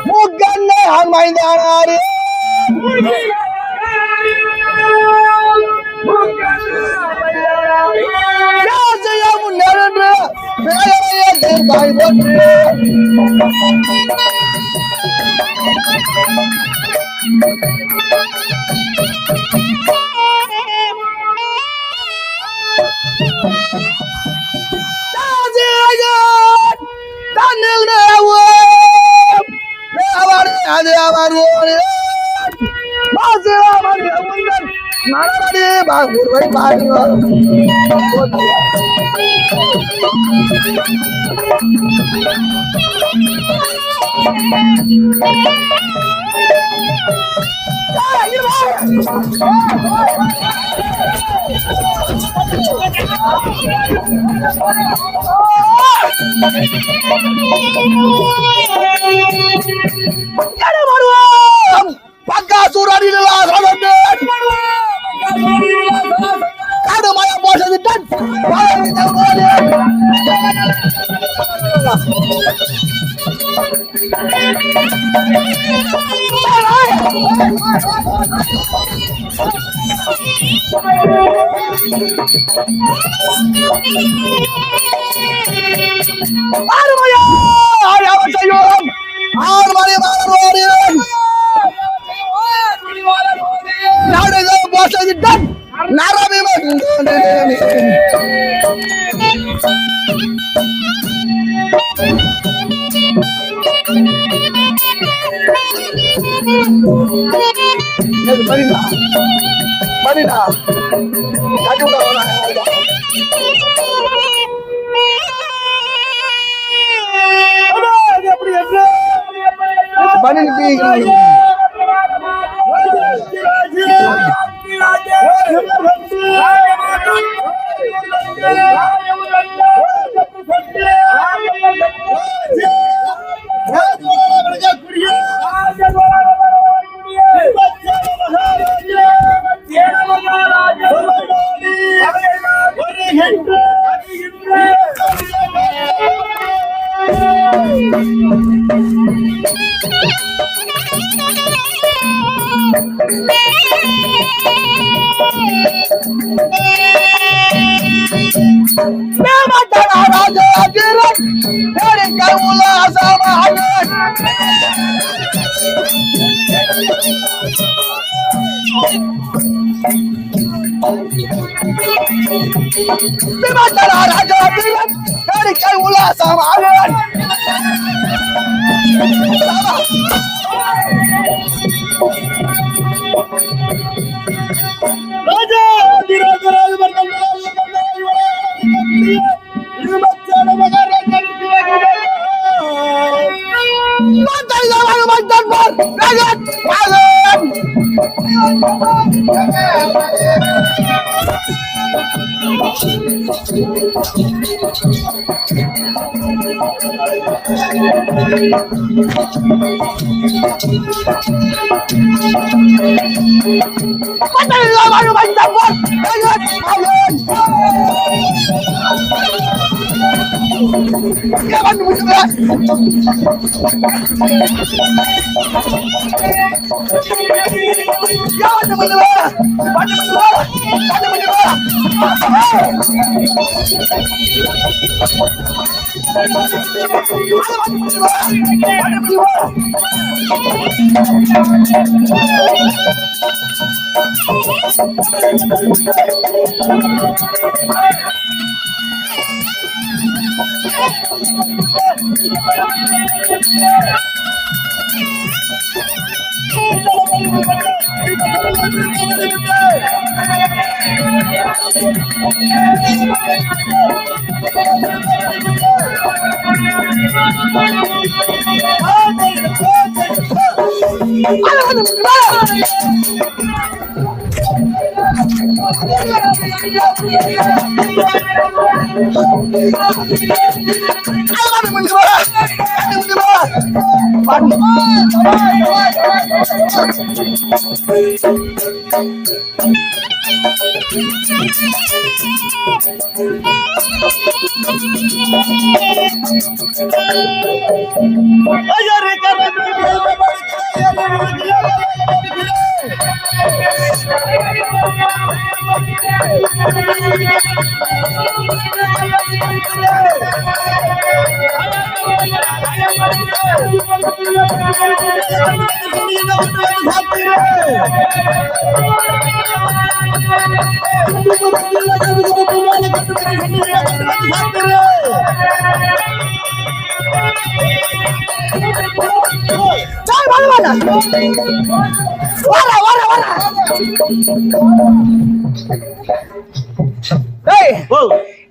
முக்கண்ணை அமைந்தானாரு முன்னேறு தாய் போற்று அது அவர் ஒருவரை பாருங்க பக்கா சூறாடியில் கடுமையா போசதிட்டான்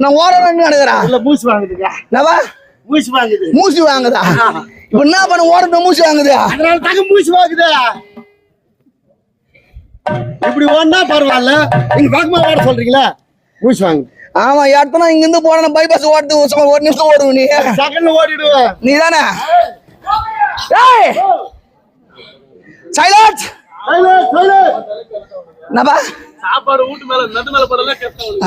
நான் ஓரணும் நினைக்கிறா இல்ல மூச்சு வாங்குதுங்க மூச்சு வாங்குது மூசி வாங்குதா இப்ப என்ன பண்ண ஓரணும் மூசி வாங்குது அதனால தாங்க மூச்சு வாங்குது இப்படி ஒன்னா பரவாயில்ல நீங்க பக்கமா ஓட சொல்றீங்களா மூச்சு வாங்குது ஆமா இடத்துல இங்க இருந்து போன பைபாஸ் ஓட்டு ஒரு நிமிஷம் ஓடுவ நீ செகண்ட்ல ஓடிடுவ நீ தானே சைலன்ஸ் என்னப்பா சாப்பாடு வீட்டு மேல நடு மேல படல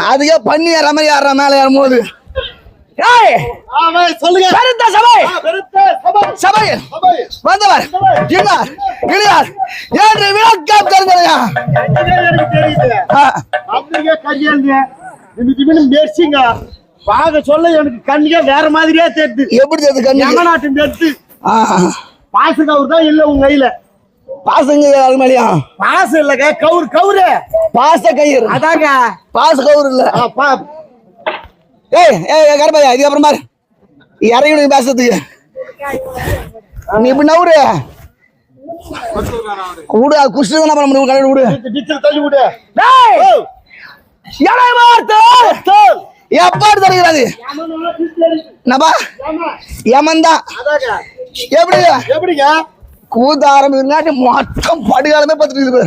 அதுக்கே பண்ணி ஏற மாதிரி ஏற மேல ஏறும்போது சொல்லுங்க சபை வந்தவர் இன்னார் இளையார் என்று விளக்கம் தருங்க அப்படியே கையேந்து மெர்சிங்க வாங்க சொல்ல எனக்கு கண்ணியா வேற மாதிரியா தெரியுது எப்படி தெரியுது கண்ணு நாட்டும் தெரியுது பாசு கவுர் தான் இல்ல உங்க கையில பாசங்க அது மாதிரியா பாசு இல்லங்க கவுரு பாச கயிறு அதாங்க பாச கவுரு இல்ல ஏய் கருப்பையா இது அப்புறம் பாரு இறங்கி பேசுறதுக்கு நீ இப்படி நவுரு விடு அது குஷ்டு தானே பண்ண முடியும் கடையில் விடு தள்ளி விடு எப்பாடு தருகிறது நபா யமன்தான் எப்படி எப்படிங்க கூத்த ஆரம்பிச்சு மொத்தம் படுகாலமே பார்த்துட்டு இருக்கு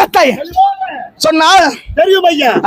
கத்தாய் சொன்னா தெரியும் பையன்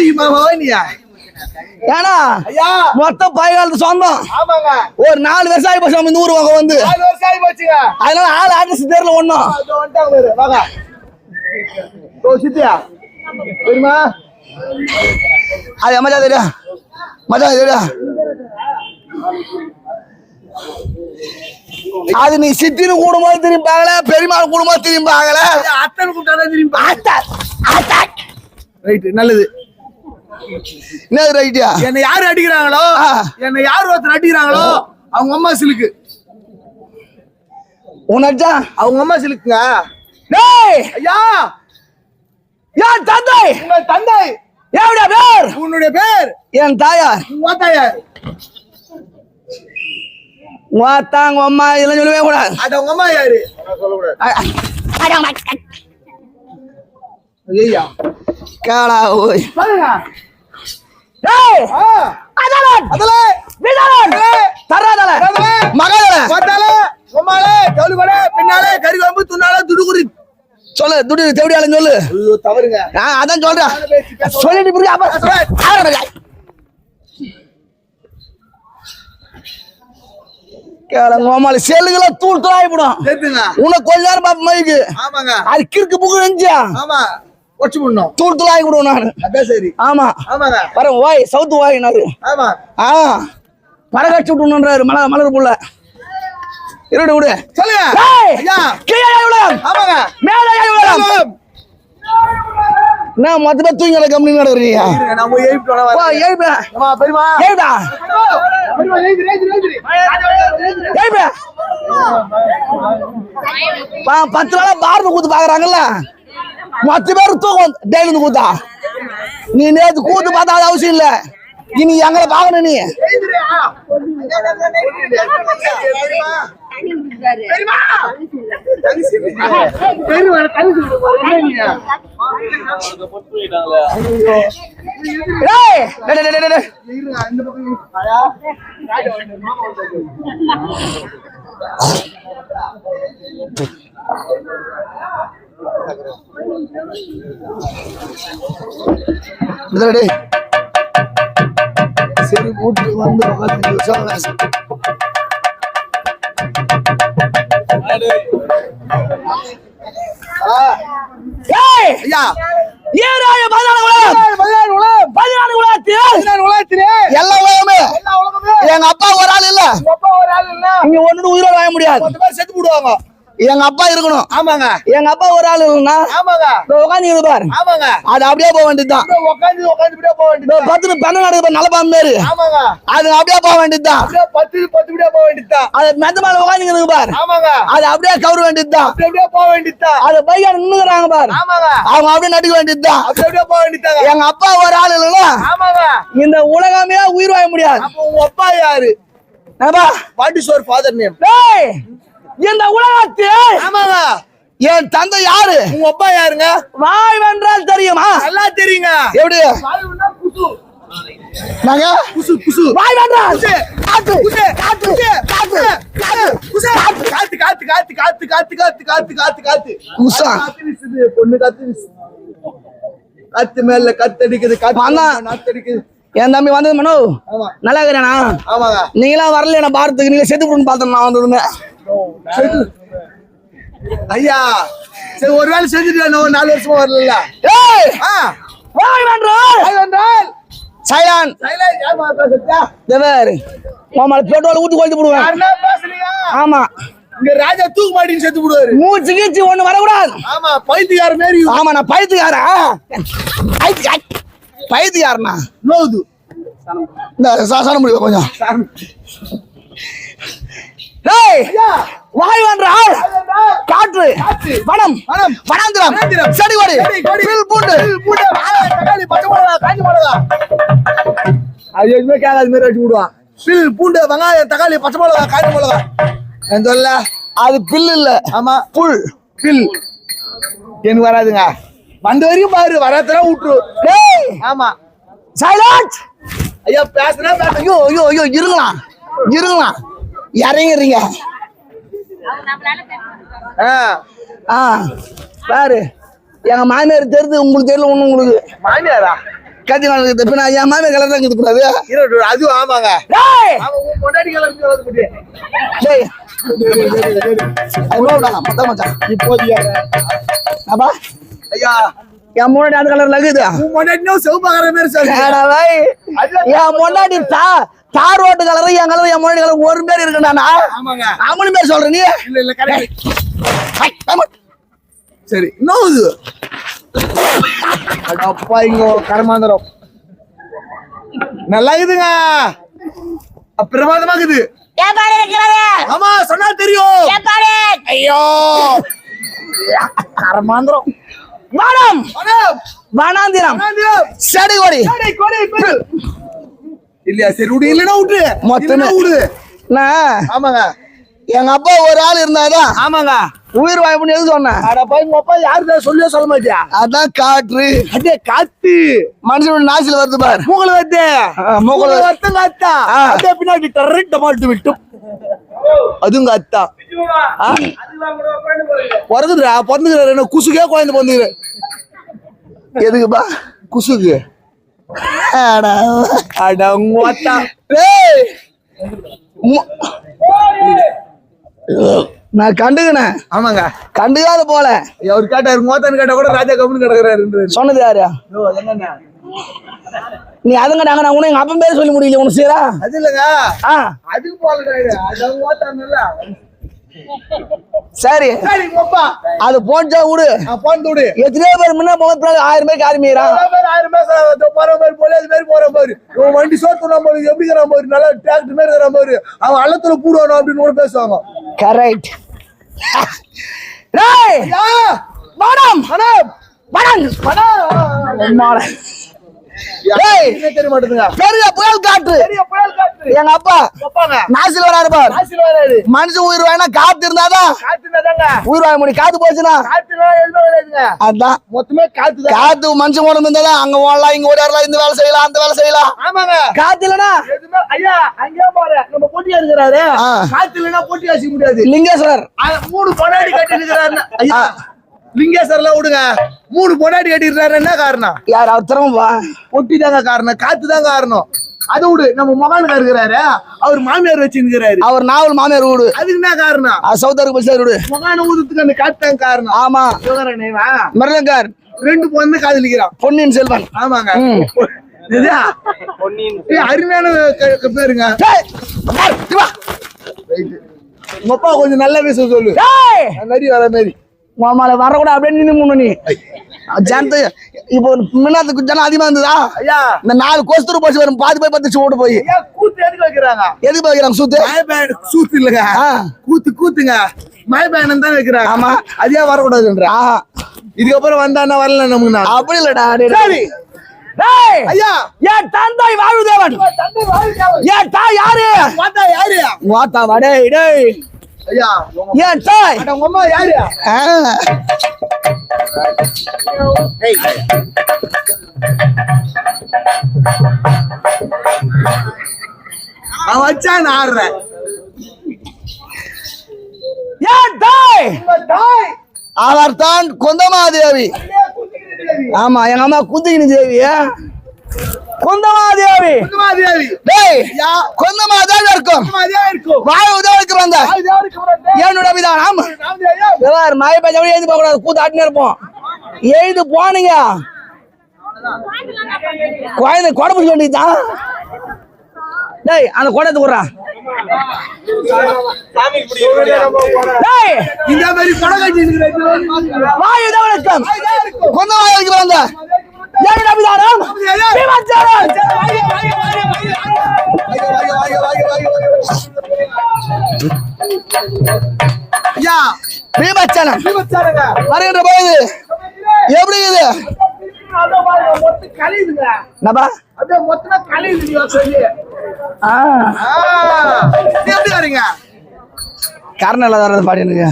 மாமா வந்து பாரு ஏன்னா மொத்த பைகாலத்து சொந்தம் ஒரு 4 விவசாய பசங்க இந்த ஊர் வந்து அதனால ஆள் அட்ரஸ் தெரியல ஒண்ணும் சித்தியா தெரியுமா அது மஜா தெரியா மஜா தெரியா அது நீ சித்தின்னு கூடும்போது திரும்பாகல பெருமாள் கூடும்போது திரும்பாகல அத்தனை கூட்டாதான் திரும்ப ரைட்டு நல்லது என்ன ரைட்டியா என்ன யாரு அடிக்கிறாங்களோ என்ன யாரு ஒருத்தர் அடிக்கிறாங்களோ அவங்க அம்மா சிலுக்கு உனச்சா அவங்க அம்மா சிலுக்குங்க ஐயா என் தந்தை உங்கள் தந்தை என்னுடைய பேர் உன்னுடைய பேர் என் தாயார் உன் தாயார் வாத்தாங்க அம்மா இதெல்லாம் சொல்லவே கூடாது அது உங்க அம்மா யாரு சொல்லக்கூடாது ஐயா கேளா ஓய் பாருங்க ஏய் ஆ அதல விடால தராதல மகளே பார்த்தால உம்மாலே தோலுகடே பின்னாலே கறிகொம்பு துண்ணாலே துடுகுறி சொல்லு துடி தேவடியால சொல்லு ஐயோ தவறுங்க அதான் சொல்றேன் சொல்லிட்டு புரிய அப்ப கேளங்கோமால செல்லுங்கள தூள் தூளாயிடும் கேட்டுங்க உனக்கு கொஞ்ச நேரம் பாப்ப மயிக்கு ஆமாங்க அது கிறுக்கு புக்கு இருந்துச்சா ஆமா ஒச்சு பண்ணோம் தூள் தூளாகி விடுவோம் நான் அதான் சரி ஆமா ஆமாங்க பாரு ஓய் சவுத்து ஓயினாரு ஆமா பறகாச்சு விட்டுன்றாரு மலர் புள்ள இருடு விடு சொல்லுங்க ஏய் ஐயா கீழே விழம் ஆமாங்க மேலே விழம் நான் மொத்த பேர் தூங்கி கம்பெனி நடக்கிறீங்க இருங்க நம்ம ஏய்ப்டோட ஓ ஏய்பா அம்மா பெரியமா ஏய்டா பெரியமா ஏய்திரி ஏய்பா 10 நாளா பார்னு கூத்து பாக்குறாங்கல்ல மொத்த பேர் தூக்கம் டெய்லி கூத்தா நீ நேத்து கூத்து பார்த்தா அது அவசியம் இல்ல இனி எங்களை பாக்கணும் நீ சரி வீட்டுக்கு வந்து ஐயா ஏராய 14 உலகத்தில் எல்லா உலகமே எங்க அப்பா ஒரு ஆள் இல்ல இங்க ஒண்ணு உயிரோட வாழ முடியாது செத்து போடுவாங்க எங்க அப்பா இருக்கணும் ஆமாங்க எங்க அப்பா ஒரு ஆள் இல்லைன்னா ஆமாங்க உட்காந்து பாரு ஆமாங்க அது அப்படியே போக வேண்டியதுதான் உட்காந்து போக வேண்டியது 10 பெண்ணு நடக்குது நல்ல பாம்பு மாரி ஆமாங்க அது அப்படியே போக வேண்டியதுதான் அப்படியே 10 விட போக வேண்டியதுதான் அது மெத்த மேல உட்காந்து பாரு ஆமாங்க அது அப்படியே கவுர வேண்டியதுதான் அப்படியே போக வேண்டியதுதான் அது பையன் நின்னுறாங்க பாரு ஆமாங்க அவங்க அப்படியே நடிக்க வேண்டியதுதான் அப்படியே போக வேண்டியதுதான் எங்க அப்பா ஒரு ஆள் இல்லைன்னா ஆமாங்க இந்த உலகமே உயிர் வாழ முடியாது அப்ப உங்க அப்பா யாரு what is your father name இந்த உலகத்தில் ஆமாங்க என் தந்தை யாரு உங்க அப்பா யாருங்க வாய் வென்றால் தெரியுமா நல்லா தெரியுங்க எப்படி வாய்னா குசு நாங்க குசு குசு வாய் வென்றால் காத்து குசு காத்து காத்து குசு காத்து காத்து காத்து காத்து காத்து காத்து காத்து காத்து காத்து குசா காத்து வீசுது பொண்ணு காத்து வீசு காத்து மேல கத்தடிக்குது காத்து நாத்தடிக்குது என் தம்பி வந்தது மனோ ஆமா நல்லா இருக்கிறேனா ஆமாங்க நீங்களாம் வரல என்ன பாரத்துக்கு நீங்க செத்து போட்டு பார்த்தேன் நான் வந்ததுமே ஐயா சரி ஒருவேளை செஞ்சுட்டு 4 வருஷமா வரல ஏய் வாய் வென்றால் சைலன் சைலண்ட் யார் பேசுறா தேவர் மாமால பெட்ரோல் ஊத்தி கொளுத்தி போடுவேன் யாரனா பேசுறீங்க ஆமா இங்க ராஜா தூக்கு மாட்டின்னு செத்து போடுவாரு மூச்சு கீச்சு ஒண்ணு வரக்கூடாது ஆமா பைத்தியக்கார மாதிரி ஆமா நான் பைத்தியக்காரா பைத்தியக்காரனா நோது இந்த சாசன முடியும் கொஞ்சம் டேய் வாய் வென்றால் காற்று வனம் வனாந்திரம் செடி கொடி பில் பூண்டு தக்காளி பச்சை மிளகா காஞ்சி மிளகா அது எதுவுமே கேட்காத மாதிரி வச்சு விடுவான் பில் பூண்டு வெங்காயம் தக்காளி பச்சை மிளகா காஞ்சி மிளகா என் சொல்ல அது பில் இல்ல ஆமா புல் பில் எனக்கு வராதுங்க வந்த வரைக்கும் பாரு வராதெல்லாம் விட்டுரு டேய் ஆமா சைலண்ட் ஐயா பேசுனா ஐயோ ஐயோ ஐயோ இருங்களா இறங்கிறீங்க பாரு எங்க மாமியார் தெரிஞ்சு உங்களுக்கு தெரியல ஒண்ணு உங்களுக்கு மாமியாரா கத்தி நான் என் மாமியார் கலர் தான் கூடாது அதுவும் ஆமாங்க முன்னாடி கலர் டேய் மொத்தம் மச்சான் இப்போதைய ஐயா என் முன்னாடி அந்த கலர் லகுது முன்னாடி செவப்பாக்கிற மாதிரி சொல்லுங்க என் முன்னாடி தார் ரோட்டு கலர் என் கலர் என் முன்னாடி கலர் ஒரு பேர் இருக்குண்ணா ஆமாங்க அவனு பேர் சொல்ற நீ இல்ல கரெக்ட் சரி நோது அப்பா இங்க கரமாந்திரம் நல்லா இருக்குதுங்க பிரமாதமா இருக்குது ஆமா சொன்னா தெரியும் ஐயோ கரமாந்திரம் வனம் வனாந்திரம் செடி கொடி இல்லையா சரி விடு இல்லன்னா விட்டு மொத்தமே விடு ஆமாங்க ஆமாங்க எங்க அப்பா ஒரு ஆள் இருந்தாதான் ஆமாங்க உயிர் வாய்ப்புன்னு எது சொன்னேன்? அட போய் உங்க அப்பா யாருதான் சொல்லியோ சொல்ல மாட்டியா? அதான் காற்று. அதே காத்து மனுஷனோட நாசில வருது பாரு. மூக்கல வருது. மூக்கல வருத்தம் காத்தா. அதே பின்னாடி டர்ரெட் மாட்டு விட்டு. அதுவும் காத்தா. பிறகுதுடா பிறந்துக்கிற குசுக்கே குழந்தை பிறந்துக்கிற. எதுக்குப்பா? குசுக்கு. அட உங்க நான் கண்டுக்கினேன். ஆமாங்க கண்டுக்காத போல. அவர் கேட்டாரு மோத்தான்னு கேட்டா கூட ராஜா கம்முன்னு கிடக்குறாரு. சொன்னது யாரு? நீ அதுங்க நாங்க நான் உனக்கு எங்க அப்பன் பேர் சொல்லி முடியல உனக்கு சீரா? அது இல்லங்க. அதுக்கு போல சரி அது போன்ச்சா விடு. போன் விடு. எத்தனையோ பேர் முன்ன 1000 பேருக்கு ஆரம்பிக்கிறா. 1000 பேர் போற மாதிரி போல அது மாதிரி போற மாதிரி வண்டி சோத்துனா மாதிரி எப்படி இருக்கிற மாதிரி நல்லா டிராக்டர் மாதிரி இருக்கிற மாதிரி அவன் அள்ளத்துல கூடுவானோ அப்படின்னு கூட பேசுவாங்க. கரெக்ட். டேய் மேடம் மேடம் மேடம் மேடம் டேய் என்ன தெரிய மாட்டேங்குது. பெரிய புயல் காற்று. எங்க அப்பா நாசில வராரு பாரு. நாசில வராரு. மனுஷன் உயிர் வாங்கினா காத்து இருந்தாதான். காத்து இருந்தாதாங்க உயிர் வாங்க முடியும். காத்து போச்சுன்னா காத்துனா எதுவும் வராதுங்க. அதான் மொத்தமே காத்து தான். காத்து மனுஷன் உடம்பு இருந்தாதான் அங்க ஓடலாம் இங்க ஓடலாம் இந்த வேலை செய்யலாம் அந்த வேலை செய்யலாம். ஆமாங்க. காத்து இல்லனா எதுவுமே ஐயா அங்கே பாரு நம்ம போட்டியா இருக்கிறாரு. காத்து இல்லனா போட்டி ஆசிக்க முடியாது. லிங்கேஸ்வரர் 3 பொண்டாடி கட்டி இருக்கிறாரு. ஐயா லிங்கேஸ்வரர்லாம் விடுங்க. 3 பொண்டாடி கட்டிருக்காரு. என்ன காரணம்? யார் அவர் திறமப்பா? பொட்டி தாங்க காரணம். காத்து தான் காரணம். அதை விடு. நம்ம மகானுக்கு இருக்கிறாரு அவர் மாமியார் வச்சுக்கிறாரு. அவர் நாவல் மாமியார் வீடு. அதுக்கு என்ன காரணம்? சவுத்தாருக்கு பஸ் விடு. மகான ஊதுறதுக்கு அந்த காத்து தான் காரணம். ஆமா மரலங்கார் 2 பொண்ணு காதலிக்கிறான். பொன்னியின் செல்வன். ஆமாங்க அருமையான பேருங்க. உங்க அப்பா கொஞ்சம் நல்ல பேச சொல்லு. நடி வர மாதிரி மாமால வரக்கூட அப்படியே நின்று நீ ஜனத்து இப்போ மின்னாத்துக்கு ஜனம் அதிகமா இருந்ததா? இந்த 4 கோஸ்தூர் பஸ் வரும் பாதி போய் 10 ஓட்டு போய் கூத்து எதுக்கு வைக்கிறாங்க? எதுக்கு வைக்கிறாங்க? சூத்து சூத்து இல்லங்க கூத்துங்க மழை பயணம் தான் வைக்கிறாங்க. ஆமா அதே வரக்கூடாதுன்ற. இதுக்கப்புறம் வந்தான்னா வரல நமக்கு. அப்படி இல்லடா. சரி ஐயா ஏன் தந்தை வாழுதேவன் ஏன் தா யாரு வாத்தா யாரு வாத்தா வடே டேய் ஐயா ஏன் தாய் உங்க அம்மா யாரு? அவன் வச்சா நான் ஆடுறேன். ஏன் தாய்? அவர் தான் குந்தமாதேவி. ஆமா எங்க அம்மா குந்திகினி தேவி. குந்தமாதேவி டேய் குந்தமாதேவி இருக்கும். வாய உதவிக்கு வந்த என்னோட விதானம் மாய பஞ்சம் எழுதி போக கூடாது. கூத்து ஆட்டினே இருப்போம். எழுது போனீங்க குழந்தை கொடை பிடிக்க வேண்டியதுதான். டேய் அந்த கொடை கூடுறா. இந்த மாதிரி கொடை கட்டி வாய உதவிக்கும் குந்தமாதேவிக்கு வந்த என்னோட விதானம் வருகின்ற போது எப்படி இது எப்படி வரீங்க? காரணம் இல்லாத பாடி எனக்கு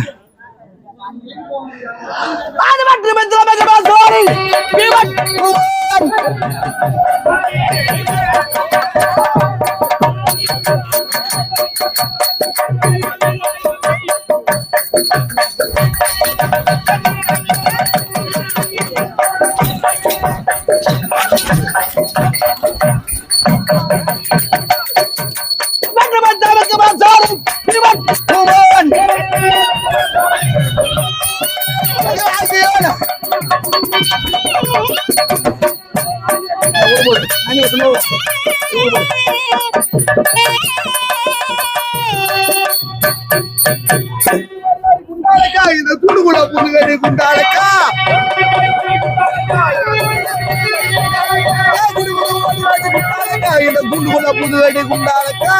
இந்த குண்டு கூட புண்ணு வேண்டி குண்டாலக்கா இந்த குண்டு கூட புண்ணு வேண்டி குண்டாலக்கா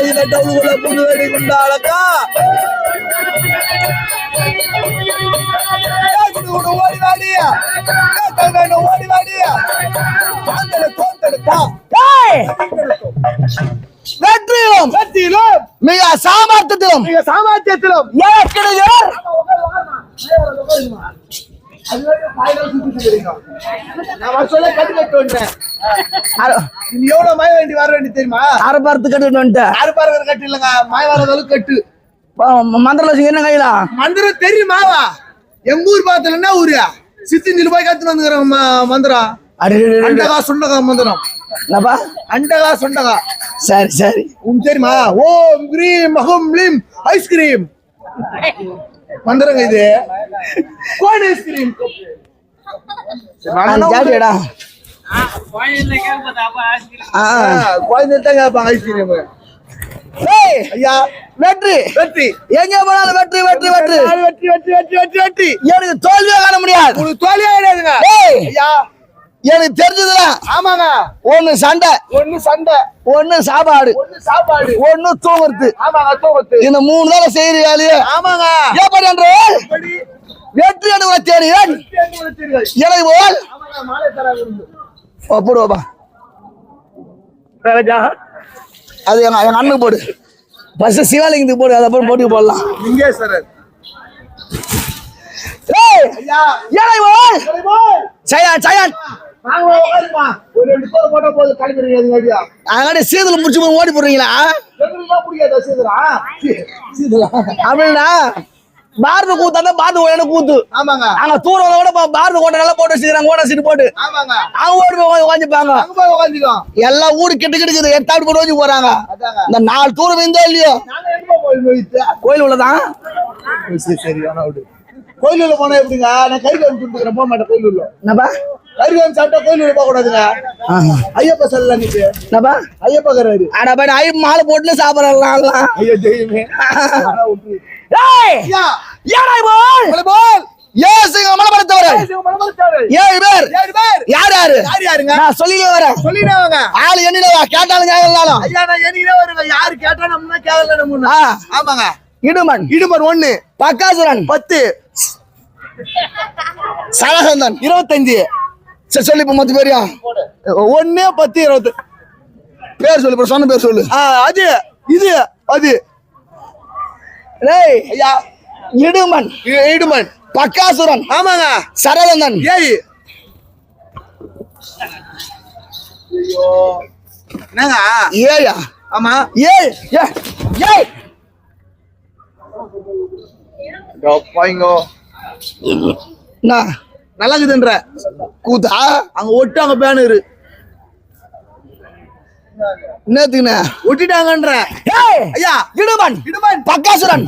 இந்த டவுன் கூட புண்ணு வேண்டி குண்டாலக்கா ஓடி வாடியா ஓடி வாடியா தோந்தெடுத்தா வெற்றி சாமர்த்தியத்திலும் சாமர்த்தியத்திலும் ஏற்கிடுகிறார். எவ்வளவு மாய வேண்டி வர வேண்டி தெரியுமா? அரபாரத்து கட்டு வந்துட்டேன். அறுபாரு கட்டு இல்லங்க, மாய வரதளவு கட்டு. மந்திரம் வச்சு என்ன கையில மந்திரம் தெரியுமாவா? எங்க ஊர் பாத்துல என்ன ஊரு? சித்திஞ்சில் போய் கத்துன்னு வந்துக்கிறோம் மந்திரம். அண்டகா சுண்டகா மந்திரம். என்னப்பா? அண்டகா சுண்டகா. சரி சரி. தெரியுமா? ஓம் கிரீம் அஹம் லிம் ஐஸ்கிரீம் மந்திரங்க இது. கோன் ஐஸ்கிரீம் ஜாலியடா. குழந்தை கேட்பாங்க ஐஸ்கிரீம். ஐயா வெற்றி வெற்றி எங்க போனாலும் வெற்றி வெற்றி வெற்றி வெற்றி வெற்றி வெற்றி வெற்றி வெற்றி. எனக்கு தோல்வியே காண முடியாது. உங்களுக்கு தோல்வியே கிடையாதுங்க. ஐயா எனக்கு தெரிஞ்சதுல ஆமாங்க. ஒண்ணு சண்டை, ஒண்ணு சண்டை, ஒண்ணு சாப்பாடு, ஒண்ணு சாப்பாடு, ஒண்ணு தூங்குறது. ஆமாங்க தூங்குறது. இந்த 3 தான் செய்யற வேலையே. ஆமாங்க. எப்படி என்று வெற்றி என்று தேடுகிறேன். எனக்கு போல் மாலை தராங்க. போடுவாப்பா. அது எங்க அண்ணனுக்கு போடு. பஸ் சிவாலிங்கத்துக்கு போடு. அதை அப்புறம் போட்டு போடலாம். லிங்கேஸ்வரர். ஐயா எனக்கு போல் சயான் சயான் ஒரு 2 பேர் போட்டா போது கலந்துறீங்க. அதனால சீதல முடிச்சு ஓடி போடுறீங்களா? அப்படின்னா பாரத கூத்தாண்டா பாரத கோட்டை கூத்து. ஆமாங்க. அங்க தூரம் கூட பாரத கோட்டை நல்லா போட்டு வச்சுக்கிறாங்க. ஓட சீட்டு போட்டு ஆமாங்க. அவங்க ஓடி போய் உட்காந்துப்பாங்க. எல்லா ஊரு கிட்ட கிடக்குது. 8 போட்டு வச்சு போறாங்க. இந்த 4 தூரம் இருந்தோ இல்லையோ கோயில் உள்ளதான். சரி கோயிலுள்ள போனா எப்படிங்க? நான் கறி வந்து கொடுத்துக்கிறேன். போக மாட்டேன் கோயிலுள்ள. என்னப்பா கறி வந்து சாப்பிட்டா கோயிலுள்ள போக கூடாதுங்க. ஐயப்பா சொல்லலாம். நீங்க என்னப்பா ஐயப்பா கறாரு. ஆனா போய் ஐயப்ப மாலை போட்டுல சாப்பிடலாம். ஐயோ தெய்வமே. யார் யாரு யாருங்க? நான் சொல்லியே வரேன். சொல்லினே வாங்க. ஆளு எண்ணினவா கேட்டாலும் கேட்கலாம். ஐயா நான் எண்ணினே வருங்க. யாரு கேட்டா நம்ம கேட்கல நம்ம. ஆமாங்க. இடுமன் இடுமன் 1, பக்காசுரன் 10, சலகந்தன் 25. சரி சொல்லி இப்ப மொத்த பேரியா 1, 10, 20 பேர் சொல்லு. சொன்ன பேர் சொல்லு. அது இது அது. ஐயா இடுமன் இடுமன் பக்காசுரன். ஆமாங்க. சரவந்தன். ஏய் என்னங்க? ஏயா? ஆமா. ஏய் ஏய் பாய்ங்கோ நல்லா இருக்குதுன்ற கூத்தா. அங்க ஒட்டு அங்க பேனரு என்னத்துக்குண்ணே ஒட்டிட்டாங்கன்ற. ஐயா இடுமன் இடுமன் பக்காசுரன்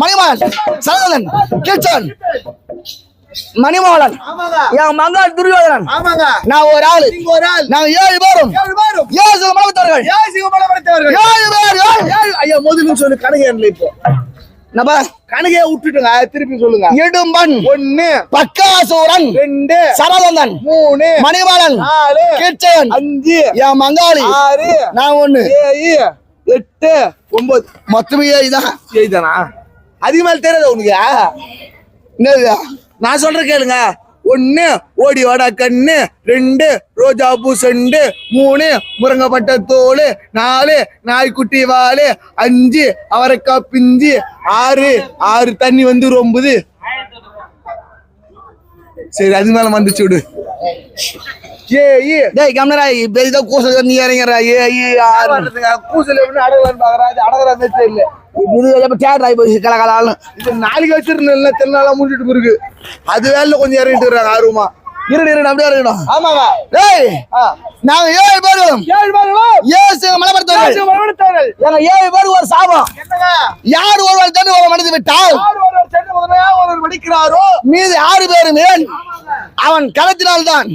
மணிமகன் சரவந்தன் கிருஷ்ணன் மணிமோகன் ஆமாங்க. என் மங்காள் துரியோதனன். ஆமாங்க. நான் ஒரு ஆளு. நீங்க ஒரு ஆள். நாங்க 7 பேரும் 7 பேரும் 7 மலத்தவர்கள். 7 சிங்கமலை படைத்தவர்கள். 7 பேர். ஐயா முதல்ல சொல்லு. கணக்கு எண்ணல இப்போ நம்ம கணக்கே விட்டுட்டுங்க. திருப்பி சொல்லுங்க. இடும்பன் 1, பக்காசூரன் 2, சரவந்தன் 3, மணிமோகன் 4, கிருஷ்ணன் 5, என் மங்காளி 6, நான் 1, 7, 8, 9. மொத்தமே இதான். ஏய்தானா? அதிகமா தெரியாத உனக்கு? என்னது? நான் சொல்றேன் கேளுங்க. 1 ஓடி வாடா கண்ணு, 2 ரோஜா பூ செண்டு, 3 முருங்கப்பட்ட தோல், 4 நாய்க்குட்டி வாலு, 5 அவரைக்காய் பிஞ்சு, 6 தண்ணி வந்து ரொம்புது. சரி அது மேல வந்துச்சு விடு. டேய் கம்னரா பெரிதா கூசல் நீ இறங்கறா. கூசல் எப்படி அடகலான்னு பாக்குறா. அது அடகலான்னு தெரியல. இது எப்ப தியேட்டர் ஆகி போய் கலகலான்னு. இது நாளைக்கு வச்சிருந்தேன். தென்னாலாம் முடிஞ்சிட்டு இருக்கு. அது வேலை கொஞ்சம் இறங்கிட்டு இருக்காங்க ஆர்வமா. இருடு அப்படியே இருக்கணும். ஆமாங்க. டேய் நாங்க 7 பேரும் 7 பேரும் ஏசு மலபர்த்தவர்கள். எங்க 7 பேருக்கு ஒரு சாபம். என்னங்க? யார் ஒருவர் தண்ணி ஒரு மனித விட்டால் ஒரு மடிக்கிறாரோ மீது 6 பேருமே அவன் களத்தினால்தான்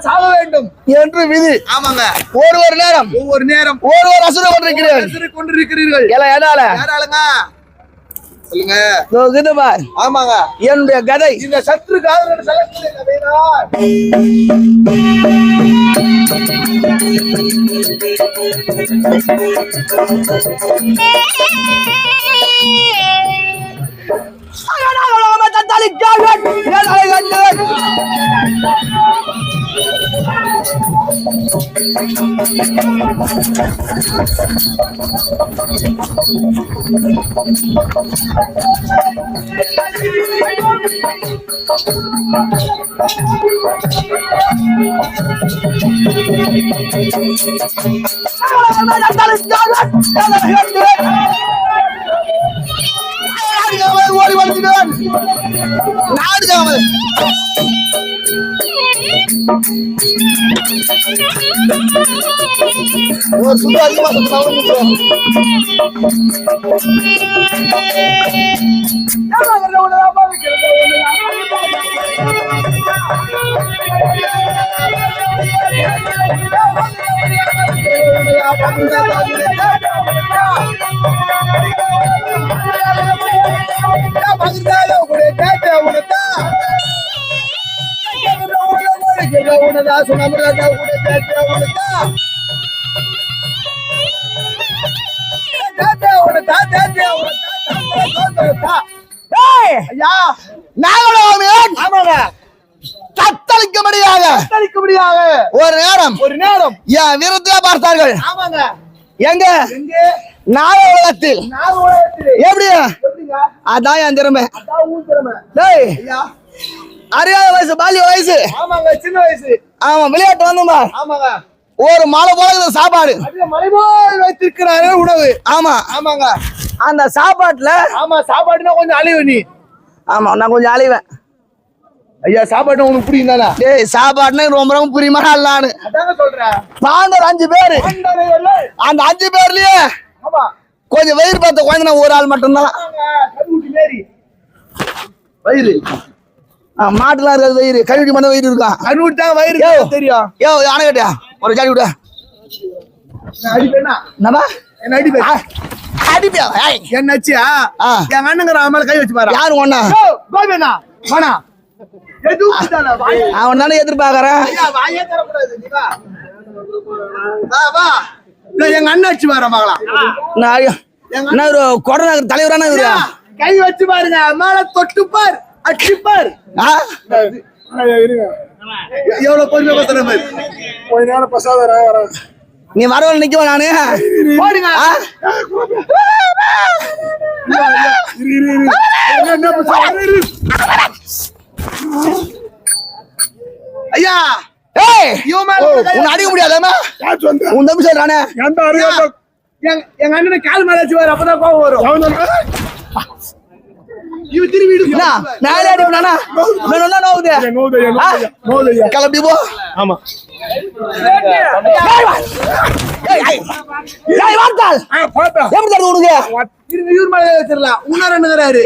சாக வேண்டும் என்று விதி. ஆமாங்க. ஒவ்வொரு நேரம் ஒவ்வொரு நேரம் ஒவ்வொரு அசுரம் கொண்டிருக்கிறீர்கள். என்னால யாராலுங்க சொல்லுங்க. ஆமாங்க. என்னுடைய கதை இந்த சத்ரு காதலோட செலக்ட் கதைதான். ஓடி வந்துடுவேன் நாடுகாமல் ஒரு சுத்தம் அதிகமா தத்தளிக்கும்படியாக ஒரு நேரம் என் வீரத்தை பார்த்தார்கள். எங்க நாக உலகத்தில் எப்படி அதான் என் திறமை. அறியாத வயசு பாலிய வயசு சின்ன வயசு ஆமா விளையாட்டு வந்தோம்பா ஒரு மலை போல சாப்பாடு மலை போல் வைத்திருக்கிறாரு உணவு. ஆமா ஆமாங்க அந்த சாப்பாட்டுல சாப்பாடுனா கொஞ்சம் அழிவு நீ. ஆமா நான் கொஞ்சம் அழிவேன் ஐயா. சாப்பாடு உனக்கு புரியும் தானே? ஏய் சாப்பாடுனா ரொம்ப ரொம்ப புரியுமா? நானு சொல்றேன் பாண்டர் 5 பேரு. அந்த 5 பேர்லயே கொஞ்சம் வயிறு பார்த்த குழந்தை ஒரு ஆள் மட்டும்தான் வயிறு. மாட்டுலாம் இருக்காது வயிறு, கழுவிட்டு மட்டும் வயிறு இருக்கா. கழுவிட்டு தான் வயிறு தெரியும். யோ யானை கேட்டியா ஒரு ஜாடி விட அடிப்பியா என்னாச்சியா? என் அண்ணங்கிற மேல கை வச்சு பாரு. யாரு ஒண்ணா அவன் தானே எதிர்பார்க்கறேன். எங்க அண்ணன் வச்சு பாரு மகளா கொரோனா தலைவரான இவரு கை வச்சு பாருங்க மேல தொட்டு பார் அடிப்பார். எவ்வளவு பொறுமை பத்திர மாதிரி கொஞ்ச நேரம் பசாத நீ வரவன் நிக்கவா? நானு ஐயா அடிக்க முடியாதானே உன் தம்பி சொல்றானே. எங்க அண்ணனை கால் மேல வச்சு வர அப்பதான் கோபம் வரும். கிளம்பி போ. ஆமா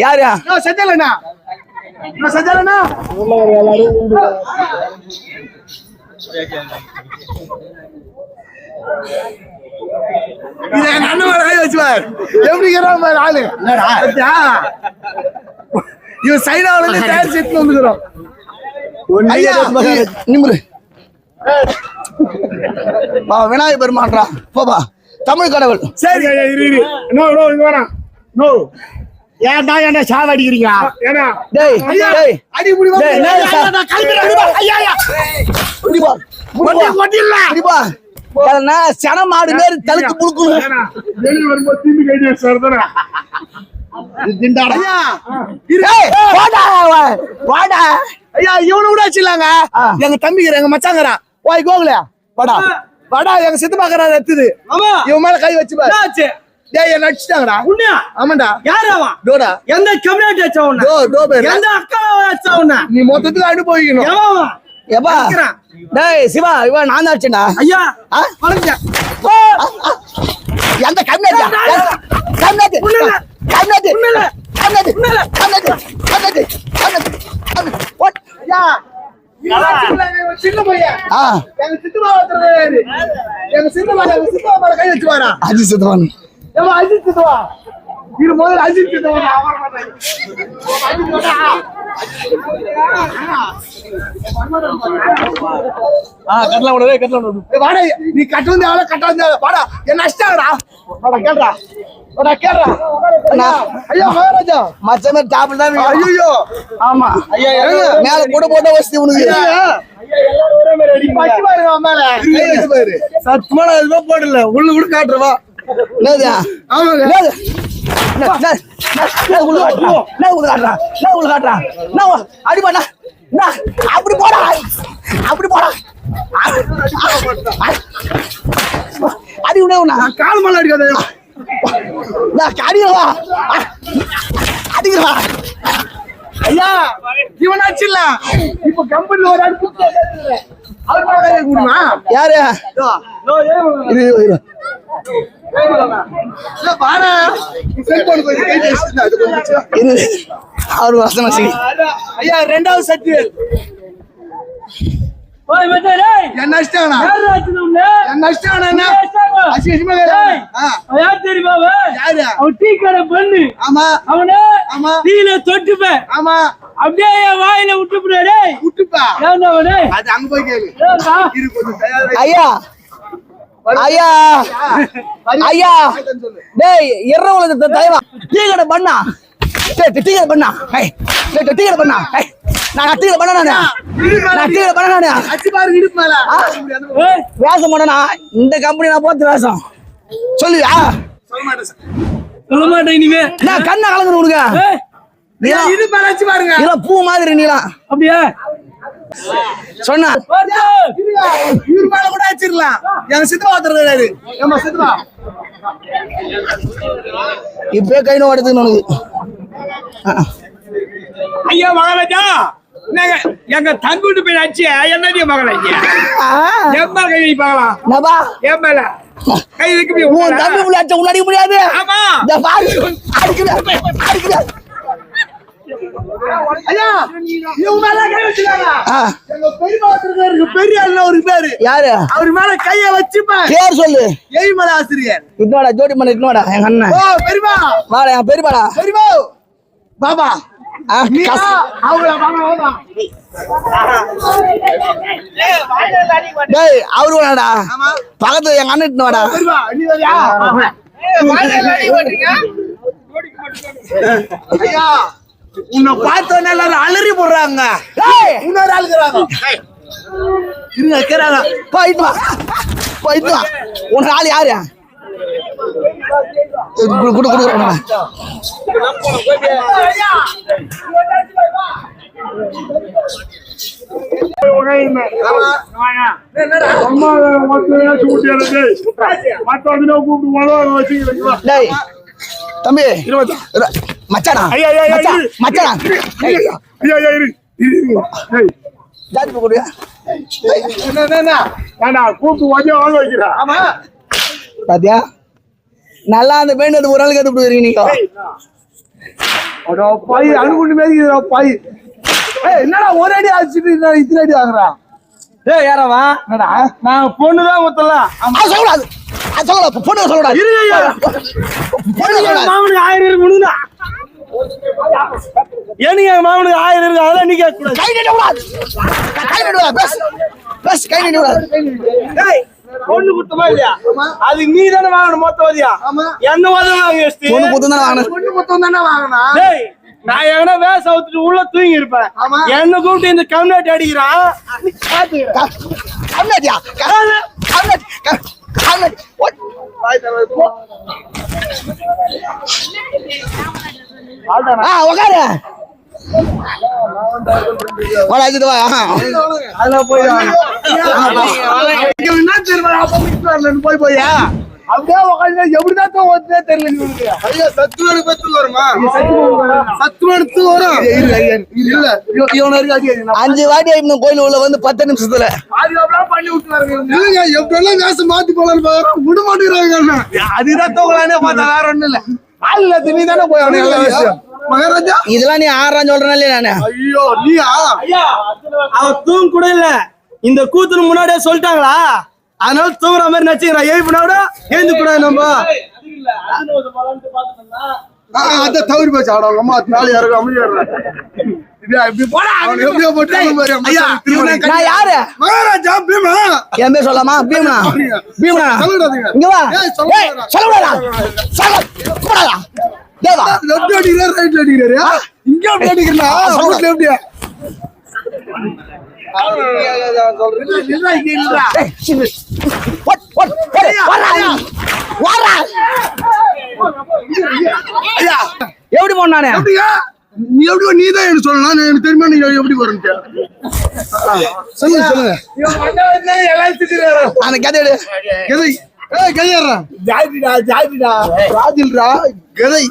யாரு சஜலனா சஜலனா எங்க அண்ணன் வச்சுவார். எப்படி ஆளு இவன் சைனாவில இருந்து தயார் செட்டு வந்துக்கிறோம். விநாயகர் பெருமான்றா போபா தமிழ் கடவுள். சரி ஏன்டா என்ன சாவ அடிக்கிறீங்க? சன மாடு மாரி தழுக்கு புழுக்கணும். இவனு கூட வச்சிடலாங்க. எங்க தம்பிக்கிற எங்க மச்சாங்கிறான் ஓய் கோகுல வாடா வாடா எங்க சித்தமாக்கறா எடுத்துது இவன் மேல கை வச்சு பாரு. டேய் என்ன அடிச்சிட்டாங்கடா. உண்மையா? ஆமாடா. யார் அவன்? டோடா. எந்த கம்யூனிட்டி அச்சவன? டோ பேர். எந்த அக்கால அச்சவன? நீ மொத்தத்துக்கு அனுபவிக்கணும். எவன்? எபா. டேய் சிவா இவன் நான் தான் அடிச்சேன்டா. ஐயா வணக்கம். எந்த community? Community. Community. Community. Community. Community. Community. What? ஐயா சின்ன பையன். எங்க சித்தப்பா வந்தறாரு. எங்க சித்தப்பா மேல கை வச்சு வாடா. அஜித் சித்தப்பா. ஏமா அஜித் சித்தப்பா. இரு முதல்ல அஜித் சித்தப்பா அவர் மாட்டாங்க. அஜித் வாடா நீ கட்ட வந்து எவ்வளவு கட்ட வந்து வாடா என்ன அஷ்டாடா வாடா கேள்றா வாடா கேள்றா ஐயா மகாராஜா மச்சமே டாப்ல தான் ஐயோ ஆமா ஐயா மேல கூட போட்ட வசதி உனக்கு பட்டி பாருங்க மேல பாரு சத்துமான எதுவும் போடல உள்ள கூட காட்டுறவா என்னது ஆமாங்க அப்படி போடா அப்படி போடா அடி உடனே கால் மலை அடிக்காத அடிக்கிறவா அடிக்கிறவா ஐயா இவனாச்சு இல்ல இப்ப கம்பெனில ஒரு ஆள் அவர் முடியுமா யாரு இரு இரு அவரு வசனம் செய்ய ஐயா ரெண்டாவது சத்து என்ன அஷ்டானா என்ன அஷ்டானா அசிங்கமா ஆமா அவனே ஆமா தீல தொட்டுப்பேன் ஆமா அப்படியே வாயில விட்டுப்புடே விட்டுப்பா ஏண்டா அது அங்க போய் கேளு இரு கொஞ்சம் தயாரா ஐயா ஐயா ஐயா டேய் எர்ரவள தலைவா டீ கடை பண்ணா டேய் டீ கடை பண்ணா ஏய் டேய் டீ கடை பண்ணா ஏய் நான் டீ கடை பண்ணா நான் டீ கடை பண்ணா அச்சி பாரு இடுப்பு மேல வேஷம் பண்ணனா இந்த கம்பெனி நான் போறது வேஷம் சொல்லுயா சொல்ல மாட்டேன் இனிமே நான் கண்ணை கலங்குற உனக்கு நீலாம் இடுப்பு மேல அச்சி பாருங்க நீலாம் பூ மாதிரி நீலாம் அப்படியே சொன்னா இவரு மேல கூட அச்சிரலாம் எங்க சித்தப்பா ஒருத்தர் ஏமா சித்தப்பா இப்பவே கை நோடுது உனக்கு ஐயா மகாராஜா நாங்க எங்க தம்பிட்டு போய் அடிச்சு என்னடிய மகாராஜா என் மேல கை வைப்பாங்களா நபா என் மேல கை வைக்க உன் தம்பி உள்ள அடிச்ச உள்ள அடிக்க முடியாது ஆமா இந்த பாரு அடிக்குது ஐயா இவங்க மேல கை வச்சிருக்காங்க எங்க பெரியப்பா ஒருத்தர் இருக்கு பெரிய ஆளு ஒரு பேரு யாரு அவர் மேல கைய வச்சுப்பேன் பேர் சொல்லு எய்மல ஆசிரியர் இன்னோடா ஜோடி பண்ண இன்னோடா எங்க அண்ணன் ஓ பெரியப்பா வாடா என் பெரியப்பாடா பெரியப்பா பாபா காசு அவங்கள வாங்க டேய் அவரு வாடா ஆமா பக்கத்துல எங்க அண்ணன் இட்டுன்னு வாடா பெரியப்பா நீ வரியா ஐயா உன்னை பார்த்தோன்னே எல்லாரும் அலறி போடுறாங்க டேய் இன்னொரு ஆள் இருக்கிறாங்க இருங்க கேக்குறாங்க போயிட்டு வா உன் ஆள் யாரு குடு குடு குடு டேய் தம்பி மச்சானா மச்சானா ஜாதி கொடுயா ஆமா பாத்தியா நல்லா அந்த பேண்ட் ஒரு ஆளுக்கு எடுத்து வரீங்க நீங்க பாய் அணுகுண்டு மாதிரி பாய் என்னடா ஒரு அடி அடிச்சுட்டு இத்தனை அடி வாங்குறான் ஏய் யாரவா என்னடா நான் பொண்ணுதான் ஊத்தலாம் சொல்லக்கூடாது சொல்லக்கூடாது பொண்ணு சொல்லக்கூடாது பொண்ணு சொல்லக்கூடாது மாமனுக்கு 1000 இருக்கு முடியுதா எனக்கு என் மாமனுக்கு 1000 இருக்கு அதெல்லாம் நீ கேட்க கூடாது கை நீட்டக்கூடாது கை நீட்டக்கூடாது பேசு கை நீட்டக்கூடாது பொண்ணு குத்தமா இல்லையா அது நீ தானே வாங்கணும் மொத்த வதியா ஆமா என்ன வாதம் வாங்க பொண்ணு குத்து தான் வாங்கினேன் பொண்ணு மொத்தம் தானே வாங்கினா டேய் நான் எங்கனா வேஷ அவுத்துட்டு உள்ள தூங்கி இருப்பேன் ஆமா. என்ன கூப்பிட்டு இந்த கம்யூனிட்டி அடிக்கிறான் கம்னாட்டியா கம்னாட்டி உக்காரு வாடா இது வா அதெல்லாம் போய் என்ன தெரியுமா போய் போயா அப்படியே உட்காந்து எப்படிதான் ஓட்டுதே தெரியல நீங்க ஐயா சத்துவனு பத்து வருமா சத்துவனுக்கு வரும் இல்ல இவன இருக்கு 5 வாட்டி இன்னும் கோயில் உள்ள வந்து 10 நிமிஷத்துல பாதுகாப்புலாம் பண்ணி விட்டுறாங்க இல்லங்க எப்படியெல்லாம் வேஷம் மாத்தி போலான்னு பாக்குறோம் விட மாட்டேங்கிறாங்க அதுதான் தோகலானே பார்த்தா வேற ஒண்ணும் இல்ல ஆள்ல நீ தானே போய் அவன எல்லா விஷயம் மகாராஜா இதெல்லாம் நீ 6 சொல்றேன் இல்லையா நானு ஐயோ நீயா ஐயா அவ தூங்க கூட இல்ல இந்த கூத்துக்கு முன்னாடியே சொல்லிட்டாங்களா அதனால தூங்குற மாதிரி நச்சுக்கிறான் எழுப்பினோட எழுந்து கூட நம்ம அத தவறி போச்சு ஆடா அம்மா 4 யாருக்கு அமைதியா இப்படி போடா அவன் எப்படியோ போட்டாங்க பாரு ஐயா, நான் யாரு மகாராஜா பீமா என் பேர் சொல்லாமா பீமனா பீமனா சொல்லக்கூடாதுங்க. இங்க வா ஏய், சொல்லக்கூடாது. ஏய், சொல்லக்கூடாதா சொல்லக்கூடாதா தேவா லெஃப்ட் அடிக்கிறாரு ரைட்ல அடிக்கிறாரு இங்க அப்படி அடிக்கிறா சவுண்ட்ல எப்படியா எப்படி போனானே அப்படியா நீ எப்படி நீதான் எனக்கு சொல்லலாம் நான் எனக்கு தெரியுமா நீ எப்படி வரணும் சொல்லுங்க சொல்லுங்க அந்த கதை எடு. கதை கையாடுறா ராஜில்ரா கதை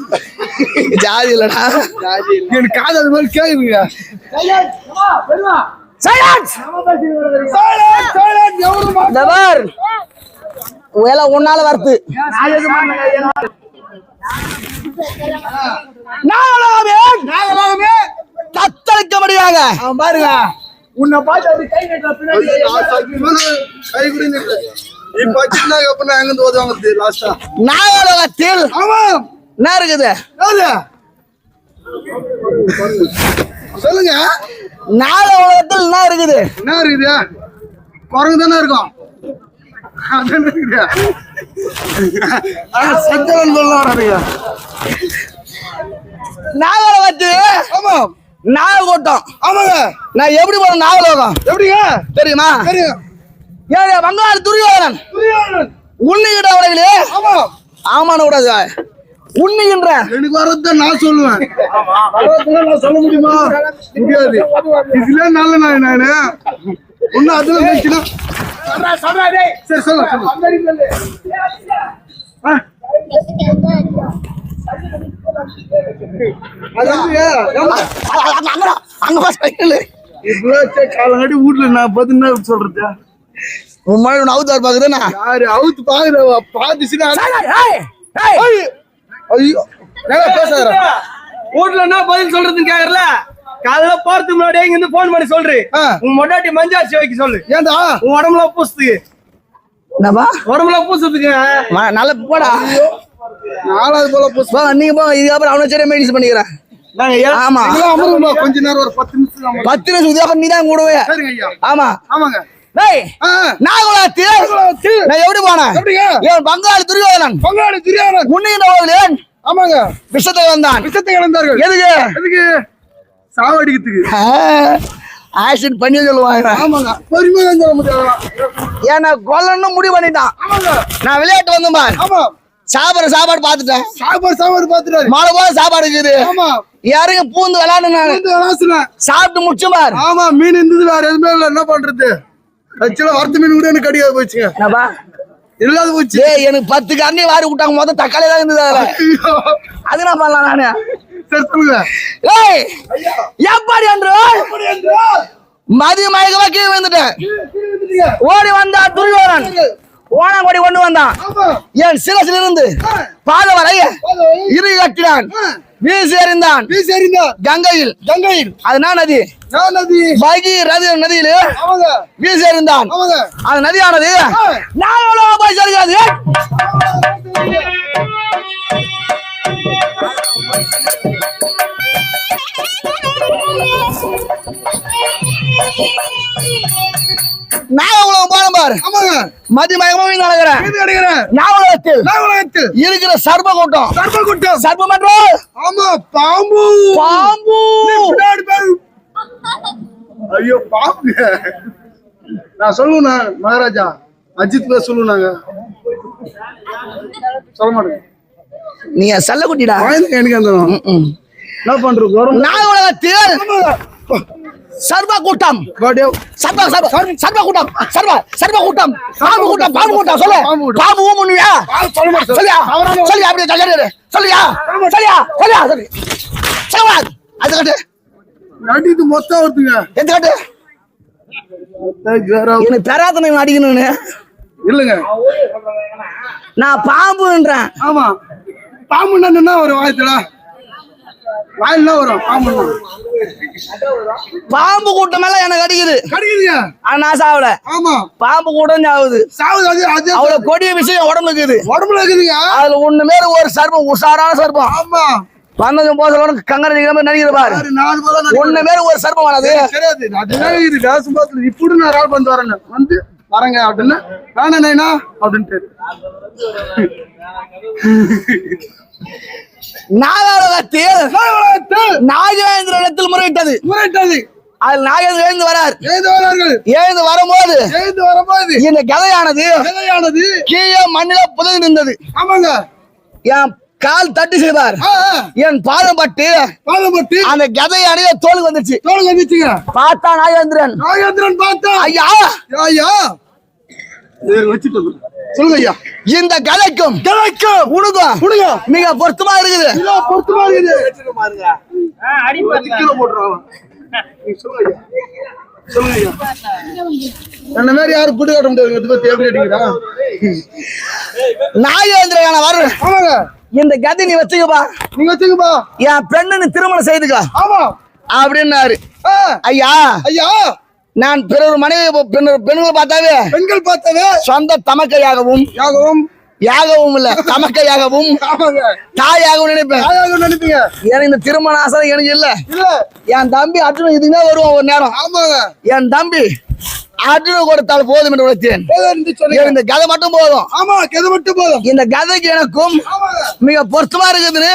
ஜாதி இல்லடா எனக்கு காது அது மாதிரி கேக்குதுங்க சைலன்ஸ் தவர் வேலை உன்னால வரது நாகலோகமே தத்தளிக்கபடியாக அவன் பாருங்க உன்னை பார்த்து அப்படி கை கட்டுற பின்னாடி கை குடிங்க இப்ப வச்சிருந்தாங்க அப்படின்னா எங்க இருந்து ஓதுவாங்க லாஸ்டா நாகலோகத்தில் ஆமா என்ன இருக்குது யாரு? சொல்லுங்க நாகலோகத்தில் என்ன இருக்குது என்ன இருக்குது குரங்கு தானே இருக்கும் அதானே இருக்குது. ஆனா சஞ்சலன் சொல்ல வராதுங்க நாகலோகத்தில் ஆமா நாகக்கூட்டம் ஆமாங்க நான் எப்படி போன நாகலோகம் எப்படிங்க தெரியுமா தெரியும் ஏ வங்காள துரியோதனன் உண்ணிக்கிட்ட அவர்களே ஆமா ஆமான கூடாது உண்ணிக்கின்ற எனக்கு வர்றத நான் சொல்லுவேன் வர்றதுல நான் சொல்ல முடியுமா முடியாது இதுல நல்ல நானு ஒன்னும் அதுல பேசினா சரி சொல்ல காலங்காட்டி வீட்டுல நான் பாத்தீங்கன்னா சொல்றது உன் மழை அவுத்தார் பாக்குறேன்னா யாரு அவுத்து பாக்குற பாத்துச்சுன்னா ஐயோ பேசாத வீட்டுல என்ன பதில் சொல்றதுன்னு கேக்குறல காலையில போறதுக்கு முன்னாடியே இங்க இருந்து போன் பண்ணி சொல்று உன் மொட்டாட்டி மஞ்சாச்சி வைக்க சொல்லு ஏன்டா உன் உடம்புல பூசுதுக்கு என்னப்பா உடம்புல பூசுறதுக்கு நல்ல போடா நாலாவது போல போங்க நீங்க போங்க இதுக்கப்புறம் அவனை சரியா மெயின்டைன் பண்ணிக்கிறேன் ஆமா அமருமா கொஞ்ச நேரம் ஒரு 10 நிமிஷம் 10 நிமிஷம் இதுக்கப்புறம் நீ தான் கூடவே சரிங்க ஐயா ஆமா ஆமாங்க டேய் நாகலோகத்தில் நான் எப்படி போனேன் எப்படிங்க இவன் பங்காள துரியோதனன் பங்காளி துரியோதனன் உண்ணிக்கின்ற அவர்களேன் ஆமாங்க விஷத்தை வந்தான் விஷத்தை இழந்தார்கள் எதுக்கு எதுக்கு சாவடிக்கிறதுக்கு ஆசிட் பண்ணி சொல்லுவாங்க ஆமாங்க பொறுமையா சொல்ல முடியாது ஏன்னா கொல்லணும் முடிவு பண்ணிட்டான் ஆமாங்க நான் விளையாட்டு வந்தேன் பார் ஆமா சாப்பாடு பார்த்துட்டேன் சாப்பாடு பாத்துட்டாரு மழை போல சாப்பாடு இருக்குது ஆமா யாருங்க பூந்து விளையாடு நான் விளாசுனேன் சாப்பிட்டு முடிச்சு பார் ஆமா மீன் இருந்தது வேற எதுவுமே இல்ல என்ன பண்றது ஆக்சுவலா வறுத்த மீன் கூட எனக்கு கடிக்காது போச்சுங்க என்னப்பா இல்லாத போச்சு டேய் எனக்கு 10 கண்ணி வாரி விட்டாங்க மொத்தம் தக்காளி தான் இருந்தது அதுல அது என்ன பண்ணலாம் நானு சரி சொல்லுங்க ஏய் எப்படி என்று மதிய மயக்கமா கீழே வந்துட்டேன் ஓடி வந்தா துரியோதனன் ஓனாங்கோடி கொண்டு வந்தான் என் சிரசில் இருந்து பாத வரை இரு கட்டினான் வீசி எறிந்தான் கங்கையில் அது நதி பகீரதி நதியில வீசி எறிந்தான் அது நதியானது நான் எவ்வளவு போய் செல்கிறது மதிய மயக்கமாக நடக்கிறேன் நாவலத்தில் இருக்கிற சர்ப கூட்டம் சர்ப மற்றும் ஆமா பாம்பு பாம்பு ஐயோ பாம்பு நான் சொல்லுவேண்ணா மகாராஜா அஜித் பேர் சொல்லுனாங்க சொல்ல மாட்டேன் நீங்க சல்ல குட்டிடா எனக்கு அந்த என்ன பண்றோம் நாவலத்தில் சர்வ கூட்டம் சர்வ கூட்டம் பாம்பு கூட்டம் சொல்லு பாம்பு முன்னியா சொல்லியா அப்படியே சொல்லியா அது கட்டு நடித்து மொத்தம் வருதுங்க எந்த கட்டு எனக்கு பெறாதனை அடிக்கணும்னு இல்லங்க நான் பாம்புன்றேன் ஆமா பாம்புன்னா என்ன வரும் வாயத்துல வாயில வரும் பாம்பு கூட்டம் எல்லாம் எனக்கு கடிக்குதுங்க ஆனா நான் சாவல ஆமா பாம்பு கூட்டம் சாவுது அது அவ்வளவு கொடிய விஷயம் உடம்புல இருக்குதுங்க அதுல ஒண்ணு மேல ஒரு சர்ப்பம் உஷாரான சர்ப்பம் ஆமா வந்ததும் போசலோட கங்கரை நடிக்கிற பாரு 4 போல ஒண்ணு பேரு ஒரு சர்ப்பமானது கிடையாது. அதுதான் இது வேசம் பார்த்து இப்படி நான் ரால் வந்து வரேன் வந்து வரேங்க அப்படின்னு வேணா அப்படின்ட்டு நாகாலத்தில் நாகேந்திரத்தில் முறையிட்டது. அது நாகேந்திர எழுந்து வரார். எழுந்து வரும்போது இந்த கதையானது கீழே மண்ணில புதைந்து நின்றது. ஆமாங்க. என் கால் தட்டி செய்வார், என் பாதம் பட்டு அந்த கதையானது தோலுக்கு வந்துச்சுங்க. பார்த்தா நாகேந்திரன் பார்த்தா ஐயா சொல்லுங்க ஐயா. இந்த கதைக்கும் உனக்கும் மிக பொருத்தமா இருக்குது. என்ன மாதிரி யாரும் புடி கட்ட முடியாது. நாகேந்திரன் வரும். இந்த கதை நீ வச்சுக்கப்பா, என் பெண்ணு திருமணம் செய்துக்கா அப்படின்னாரு. ஐயா நான் பிறர் மனைவி பெண்கள் பார்த்தாவே சொந்த தமக்கையாகவும் இல்ல தமக்கையாகவும் தாயாகவும் நினைப்பேன். எனக்கு இந்த திருமண ஆசை எனக்கு இல்ல. என் தம்பி அர்ஜுன் இதுதான் வருவான் ஒரு நேரம். என் தம்பி அர்ஜுன் கொடுத்தால் போதும் என்று உழைத்தேன். இந்த கதை மட்டும் போதும். இந்த கதைக்கு எனக்கும் மிக பொருத்தமா இருக்குது.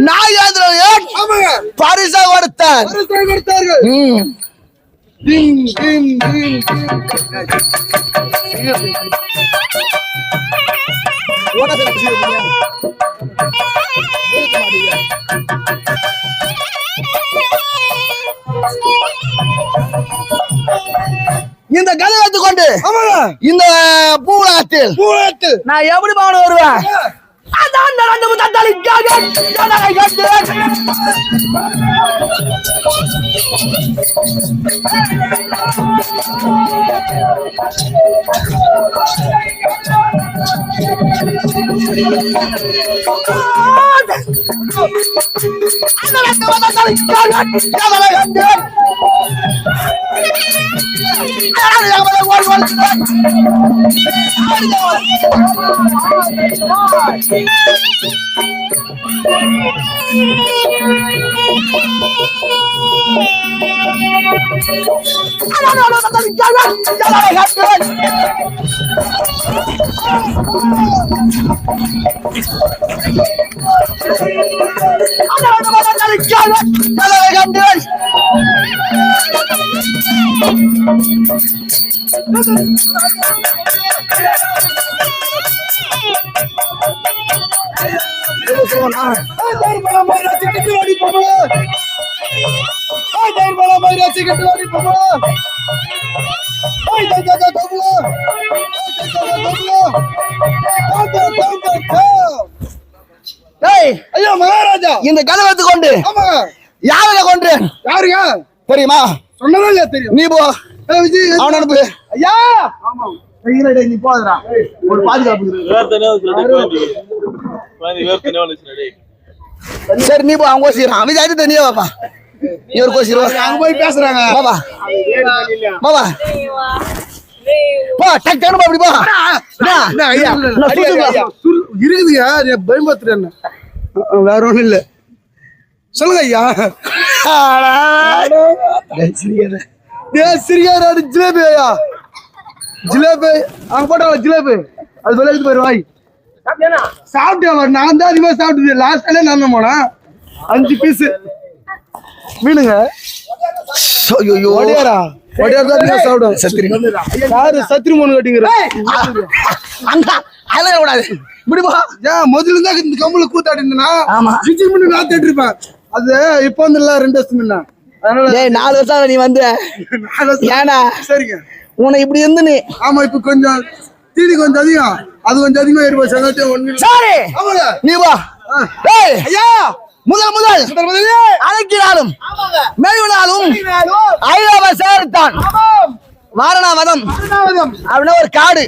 நாகேந்திரன் பரிசா கொடுத்தார். இந்த கதை வைத்துக்கொண்டு இந்த பூவுலகத்தில் நான் எப்படி பாவன வருவேன்? மகாராஜா இந்த கதை வைத்துக்கொண்டு யாரை கொன்றேன் யாருங்க தெரியுமா? சொன்னதா தெரியும். நீ போ அவன் அனுப்பு. ஐயா நீ போதுடா ஒரு பாதுகாப்பு. சரி நீ போ. அவங்க கோசிக்கிறான். அவன் அது தனியா பாப்பா. நீ ஒரு கோசிடுவா. அங்க போய் பேசுறாங்க. பாபா பாபா போ டக் டக் அப்படி போ. ஐயா இருக்குதுங்க பயன்படுத்துறேன். வேற ஒண்ணும் இல்ல. சொல்லுங்க ஐயா. சிரியாரு ஜிலேபி ஐயா. ஜிலேபி அங்க போட்டாங்க ஜிலேபி. அது விளையாட்டு போயிருவாய் சாப்பிட்டேன். நான் தான் அதிகமா சாப்பிட்டு லாஸ்ட்ல நான் போனேன் 5 பீஸ் மீனுங்க. ஒடியாரா சாப்பிடுவேன். சத்திரி மூணு கட்டிங்கிற முதல்ல தான் இந்த கம்புல கூத்தாடினா நான் தேட்டிருப்பேன். அது இப்ப வந்து 2 வருஷம் முன்ன. அதனால 4 வருஷம் நீ வந்து ஏன்னா சரிங்க உனக்கு இப்படி இருந்து நீ. ஆமா இப்ப கொஞ்சம் தீனி கொஞ்சம் அதிகம், அது கொஞ்சம் அதிகமா இருப்போம். சரி நீ வா. ஐயா முதல் அழைக்கிறாலும் மேலும் ஐயாவை சேர்த்தான் வாரணாவதம் அப்படின்னா ஒரு காடு.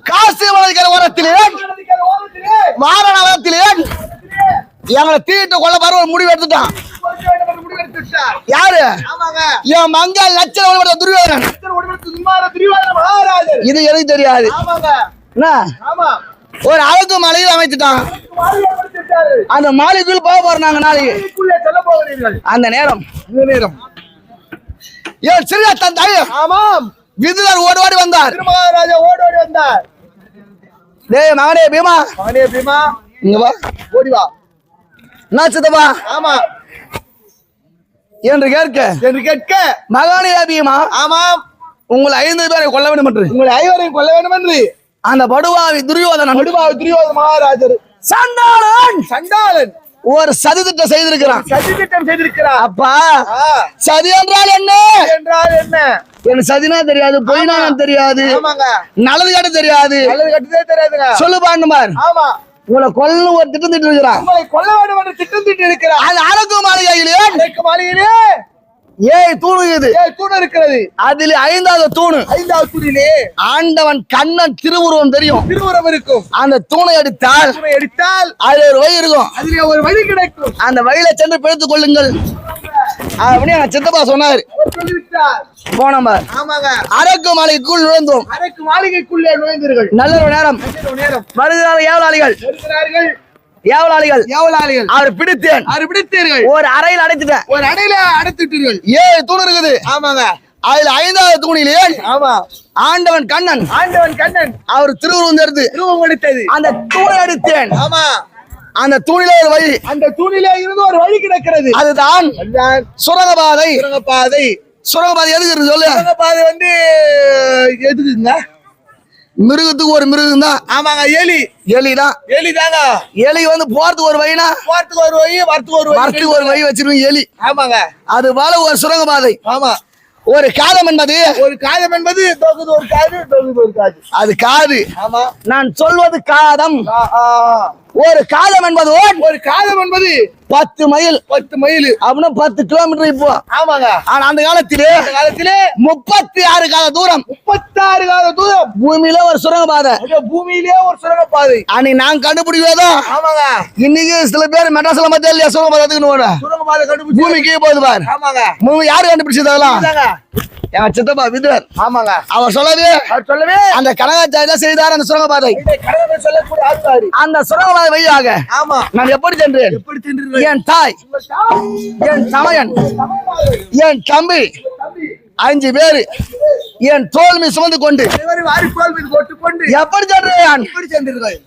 காசு வளர்க்கிற ஓரத்திலே வாரணாவதத்திலே எங்களை தீட்டு கொள்ள பருவ முடிவு எடுத்துட்டான். யாரு? என் மங்கள் லட்சம் துரியோதனன். இது எனக்கு தெரியாது. ஒரு அழகு மலையில் அமைத்துட்டான். அந்த மாளிகைக்குள் போக போறோம் நாங்க நாளைக்கு. அந்த நேரம் ஏன் சிறிய தந்தை ஆமாம் விதுரர் ஓடி வந்தார். திருமகாராஜா ஓடி வந்தார். டேய் மகனே பீமா, மகனே பீமா, இங்க வா, ஓடி வா. நான் சித்தப்பா ஆமா என்று கேட்க மகனே பீமா, ஆமாம் உங்களை 5 பேரை கொல்ல வேண்டும் என்று, உங்களை 5 கொல்ல வேண்டும் என்று அந்த படுவாவி துரியோதனன் துரியோதன மகாராஜர் சண்டாளன் ஒரு சதித்திட்டம் செய்திருக்கிறான். சதித்திட்டம் செய்திருக்கிறார். அப்பா சதி என்றால் என்ன? எனக்கு சதினா தெரியாது, பொய்னா தெரியாது, நல்லது கட்ட தெரியாது, சொல்லு பாண்டுமார். ஆமா உங்களை கொல்ல ஒரு திட்டம் திட்டு இருக்கிறான். உங்களை கொல்ல வேண்டும் என்று திட்டம் திட்டு இருக்கிறார். அது அரக்கு மாளிகையிலே 7 தூணு இது. 7 தூண் இருக்கிறது. அதில் 5வது தூணு. 5வது தூணிலே ஆண்டவன் கண்ணன் திருவுருவம் தெரியும். திருவுருவம் இருக்கும். அந்த தூணை எடுத்தால் அதுல ஒரு வழி இருக்கும். அதிலே ஒரு வழி கிடைக்கும். அந்த வழியில சென்று பிழைத்துக் கொள்ளுங்கள் அப்படின்னு எங்க சித்தப்பா சொன்னாரு. போனோம். அரக்கு மாளிகைக்குள் நுழைந்தோம். அரக்கு மாளிகைக்குள்ளே நுழைந்தீர்கள். நல்ல ஒரு நேரம் வருகிறார்கள் ஏவலாளிகள். அவர் பிடித்தீர்கள். ஒரு அறையில் அடைத்துட்டேன். ஒரு அறையில அடைத்துட்டீர்கள். 7 தூண் இருக்குது. ஆமாங்க. அதுல 5வது தூணிலே ஆமா ஆண்டவன் கண்ணன் அவர் திருவுருவம் தெரிந்து திருவுருவம் எடுத்தது. அந்த தூணை எடுத்தேன். ஆமா அந்த தூணிலே ஒரு வழி. அந்த தூணிலே இருந்து ஒரு வழி கிடக்கிறது. அதுதான் சுரங்கப்பாதை. சுரங்கப்பாதை எதுக்கு இருக்கு சொல்லு? சுரங்கப்பாதை வந்து எதுக்குங்க? மிருகத்துக்கு ஒரு மிருகம் தான். ஆமாங்க. எலிதாங்க. எலி வந்து போறதுக்கு ஒரு வழினா போறதுக்கு ஒரு வழி, வரத்துக்கு ஒரு வழி வச்சிருக்கோம் எலி. ஆமாங்க. அது போல ஒரு சுரங்கப்பாதை. ஆமா. ஒரு காலம் என்பது தொகுது ஒரு காது. அது காது. ஆமா. நான் சொல்வது காதம். ஒரு காலம் என்பது 10 மைல். 10 மைல் அப்படின்னா 10 கிலோமீட்டர் இப்போ. ஆமாங்க. ஆனா அந்த காலத்திலே 36 கால தூரம். 36 கால தூரம். பூமியில ஒரு சுரங்கப்பாதை. பூமியிலே ஒரு சுரங்கப்பாதை. அன்னைக்கு நாங்க கண்டுபிடிக்கவே. ஆமாங்க. இன்னைக்கு சில பேர் மெட்ராஸ்ல மத்திய இல்லையா சுரங்கப்பாதை கண்டுபிடிச்சு பூமிக்கு போகுது பாரு. ஆமாங்க. யாரு கண்டுபிடிச்சது அதெல்லாம்? என் சித்தப்பா விதுரர். ஆமாங்க. அவர் சொல்லவே அந்த கனகாச்சாரி தான் செய்தார் அந்த சுரங்கப்பாதை. அந்த சுரங்கப்பாதை வழியாக நான் எப்படி சென்றேன்? என் தாய், என் தமையன், என் தம்பி 5 பேரு என் தோல் மீது சுமந்து கொண்டு எப்படி சென்றேன்?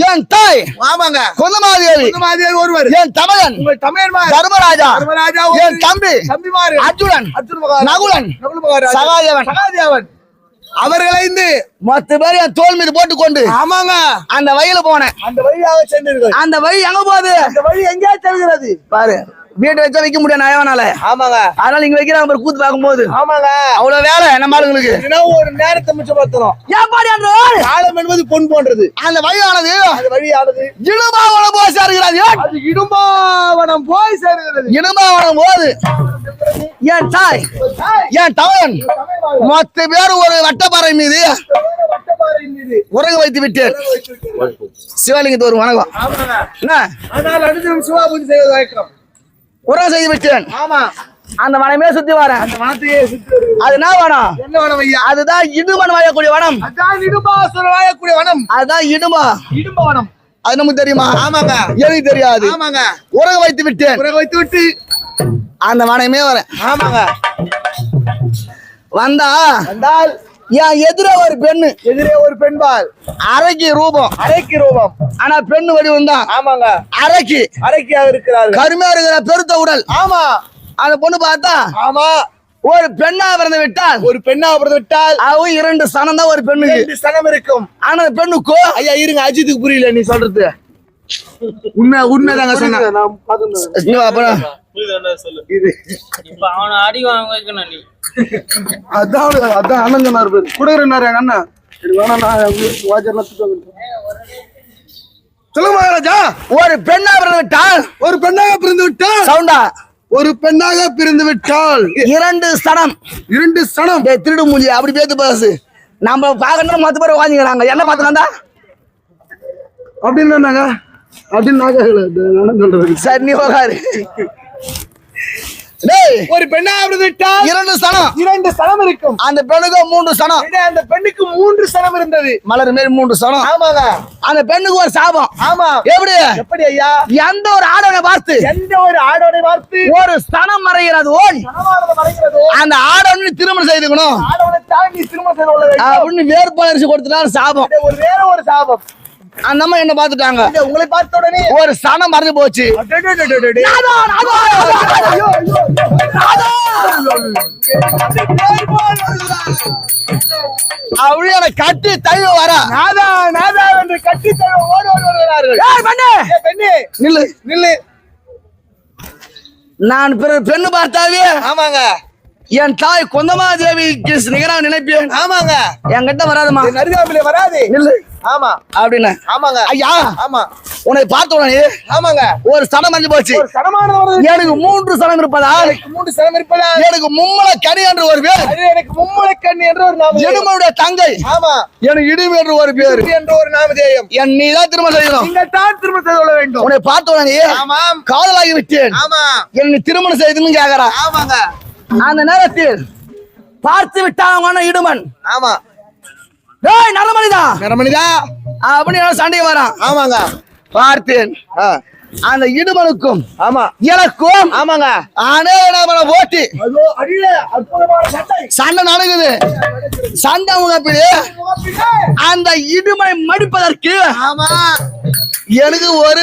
என் தாய் குந்தமாதேவி ஒருவர், என் தமையன் தர்மராஜா, என் தம்பி அர்ஜுனன், நகுலன், சகாதேவன் அவர்களை 10 பேர் என் தோல் மீது போட்டுக்கொண்டு ஆமாங்க அந்த வழியில போனேன். அந்த வழியாக சென்றீர்கள். அந்த வழி எங்க போகுது? அந்த வழி எங்கேயா செல்கிறது பாரு. வீட்டு வச்சா வைக்க முடியாது நயவனால. ஆமாங்க. அதனால இங்க வைக்கிறாங்க கூத்து பார்க்கும்போது. ஆமாங்க. அவ்வளவு வேலை நம்ம ஆளுங்களுக்கு. ஒரு நேரத்தை மிச்சப்படுத்தணும். காலம் என்பது பொன் போன்றது. அந்த வழியானது இடும்பாவனம் போய் சேர்கிறது. அது இடும்பாவனம் போய் சேர்கிறது. இடும்பாவனம் போது என் தாய், என் தவன் 10 பேர் ஒரு வட்டப்பாறை மீது தேவதையின் மீது உறங்க வைத்து விட்டேன். சிவலிங்கத்து ஒரு வணக்கம். ஆமாங்க. என்ன ஆனால் அனுதினம் சிவாபூஜை செய்வது வழக்கம். உறங்க செய்து விட்டேன். ஆமா. அந்த வனமே சுத்தி வரேன். அந்த வார்த்தையே சுத்தி வருகிறது. அது என்ன வனம்? என்ன வனம் ஐயா? அதுதான் இடுமன் வாயக்கூடிய வனம். அதான் இடும்பாசுரன் வாழக்கூடிய வனம். அதுதான் இடுமா. இடும்ப வனம். அது நமக்கு தெரியுமா? ஆமாங்க. எனக்கு தெரியாது. ஆமாங்க. உறங்க வைத்து விட்டேன். உறங்க வைத்து விட்டு அந்த வனமே வரேன். ஆமாங்க. வந்தா வந்தால் என் எதிர ஒரு பெண்ணு, எதிரே ஒரு பெண்பால் அரைக்கு ரூபம், அரைக்கு ரூபம். ஆனா பெண்ணு வடிவம் தான். ஆமாங்க. அரைக்கு அரைக்கியாக இருக்கிறார்கள். கருமையா இருக்கிற பெருத்த உடல். ஆமா. அந்த பொண்ணு பார்த்தா ஆமா. ஒரு பெண்ணா பிறந்து விட்டால், ஒரு பெண்ணா பிறந்து விட்டால் அவ 2 சனம் தான் ஒரு பெண்ணுக்கு. 2 சனம் இருக்கும். ஆனா அந்த பெண்ணுக்கோ ஐயா இருங்க, அஜித்துக்கு புரியல நீ சொல்றது. உண்மைதாங்க சொன்னேன். அப்புறம் இப்ப அவனை அடி வாங்க வைக்கணும் நீ. அதான் அண்ணன் சொன்னாரு கொடுக்குறேன்னாரு எங்க அண்ணன். சொல்லுங்க மகாராஜா. ஒரு பெண்ணா பிறந்து விட்டால், ஒரு பெண்ணாக பிறந்து விட்டால் சவுண்டா, ஒரு பெண்ணாக பிறந்து விட்டால் 2 சனம். 2 சனம். டேய் திருடு மூஞ்சி அப்படி பேத்து பேசு. நம்ம பாக்கணும் மத்த பேர் வாங்கிக்கிறாங்க. என்ன பாத்துக்கா அப்படின்னு நாங்க அப்படின்னு சொல்றது. சரி நீ உட்காரு. டேய் ஒரு பெண்ணாக பிறந்து விட்டால் 2 சனம். 2 சனம் இருக்கும். அந்த பெண்ணுக்கு 3 சனம். அந்த பெண்ணுக்கு 3 சனம் இருந்தது. மலர் மாரி 3 சனம். ஆமாங்க. அந்த பெண்ணுக்கு ஒரு சாபம். ஆமா. எப்படி எப்படி ஐயா? எந்த ஒரு ஆடவனை பார்த்து, எந்த ஒரு ஆடவனை பார்த்து ஒரு ஸ்தனம் மறைகிறது ஓன் சனமானது மறைகிறதோ அந்த ஆடவனை திருமணம் செய்துக்கணும் ஆடவனை தாண்டி திருமணம் செய்து கொள்ள வேண்டும் அப்படின்னு வேறுபாடு கொடுத்துட்டாரு சாபம். இது வேற ஒரு சாபம். அந்த அம்மா என்ன பாத்துட்டாங்க. இது உங்களை பார்த்த உடனே ஒரு சனம் மறைஞ்சு போச்சு. அடடடடடடே. ஐயோ, ஐயோ. அவளே என்னை கட்டி தழுவி வர. நாதா நாதா என்று கட்டி தழுவ ஓடி வருகிறார்கள். ஏய் பெண்ணே, ஏய் பெண்ணே, நில்லு. நில்லு. நான் பெண்ணு பார்த்தாவே ஆமாங்க. என் தாய் கொந்தமாதேவிக்கு நிகராக நினைப்பேன். ஆமாங்க. என்கிட்ட வராதுமா. என் அருகாமையிலே வராது. நில்லு ஆமா அப்படின்னு. ஆமாங்க. ஐயா ஆமா. உன்னை பார்த்த உடனே ஆமாங்க. ஒரு சனம் மறைஞ்சு போச்சு. ஒரு சனமானது வருது. எனக்கு 3 சனம் இருப்பதால், எனக்கு 3 சனம் இருப்பதால் எனக்கு மும்மல கனி என்று ஒரு பேர், அது எனக்கு மும்முளைக்கண் என்ற ஒரு நாமம். எனுமனுடைய தங்கை ஆமா. எனக்கு இடிமை என்று ஒரு பேர் என்ற ஒரு நாமதேயம். என் நீதான் திருமணம் செய்யணும். நீங்கள் தான் திருமணம் செய்து கொள்ள வேண்டும். உன்னை பார்த்த உடனே ஆமாம். காதலாகி விட்டேன். ஆமா. என்னை திருமணம் செய்துன்னு கேக்குறா. ஆமாங்க. அந்த நேரத்தில் பார்த்து விட்டாங்க இடுமன். ஆமா. டேய் நரமணிதா நரமணிதா அப்படின்னு சண்டை வரான். ஆமாங்க. பார்த்தேன். அந்த இடுமனுக்கும் ஆமா எனக்கும் ஆமாங்க அநேகமான போட்டி. அதோ அடியில அற்புதமான சட்டை. சண்டை நடக்குது. சண்டை முகப்பிலே அந்த இடுமனை மடிப்பதற்கு ஆமா எனக்கு ஒரு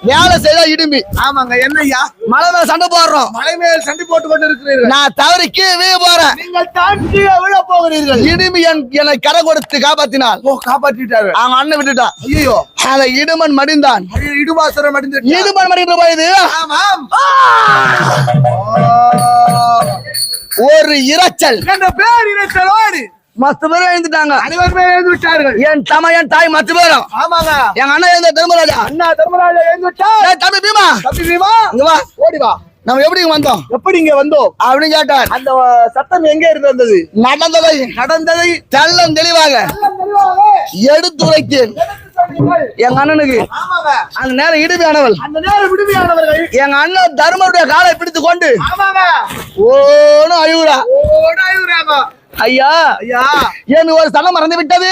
வேலை செய்ய இடும்பி. ஆமாங்க. என்னய்யா? மலை மேல சண்டை போடுறோம். மலை மேல் சண்டை போட்டுக் கொண்டு இருக்கிறீர்கள். நான் தவறி கீழே போறேன். நீங்கள் தான் கீழே விழ போகிறீர்கள். இடும்பி என்னை கரை கொடுத்து காப்பாத்தினாள். ஓ, காப்பாற்றிட்டாரு. அவங்க அண்ணன் விட்டுட்டான். ஐயோ, அந்த இடுமன் மடிந்தான். இடுபாசரம் அடிந்து இடுமன் மடிந்த போயுது. ஆமாம். ஒரு இரைச்சல் என்ற பேர் இனத்தலோடு மத்த பேரும் எழுந்துட்டாங்க. அனைவருமே எழுந்து விட்டார்கள். என் என் தாய் மத்த பேரும். ஆமாங்க. எங்க அண்ணன் எழுந்த தர்மராஜா. அண்ணா தர்மராஜா எழுந்து விட்டார். ஏய் தம்பி பீமா, தம்பி பீமா, இங்க வா. ஓடி வா. நம்ம எப்படி இங்க வந்தோம்? எப்படி இங்க வந்தோம் அப்படின்னு கேட்டார். அந்த சத்தம் எங்க இருந்து வந்தது? நடந்ததை தெல்லம் தெளிவாக எடுத்து உரைத்தேன் எங்க அண்ணனுக்கு. ஆமாங்க. அந்த நேரம் இடுமையானவள். அந்த நேரம் விடுமையானவர்கள் எங்க அண்ணன் தர்மருடைய காலை பிடித்து கொண்டு ஆமாங்க ஓன்னு அழுகுறா. ஓடாயுறாங்க. ஐயா ஐயா, என் ஒரு ஸ்தலம் மறந்து விட்டது.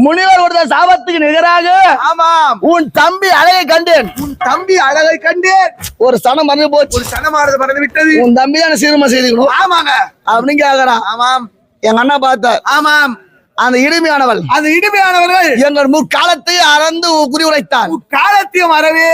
முனிவர் கொடுத்த சாபத்துக்கு நிகராக ஆமாம் உன் தம்பி அழகை கண்டேன். உன் தம்பி அழகை கண்டேன். ஒரு ஸ்தலம் மறந்து போச்சு. ஒரு சனமானது மறந்து விட்டது. உன் தம்பி தானே சீர்ம செய்துக்கணும் ஆமாங்க அப்படின்னு கேக்குறான். ஆமாம். எங்க அண்ணா பார்த்தார். ஆமாம். அந்த இடுமையானவள் அந்த இடுமையானவர்கள் எங்கள் முற்காலத்தை அறந்து குறி உரைத்தான். காலத்தையும் அறவே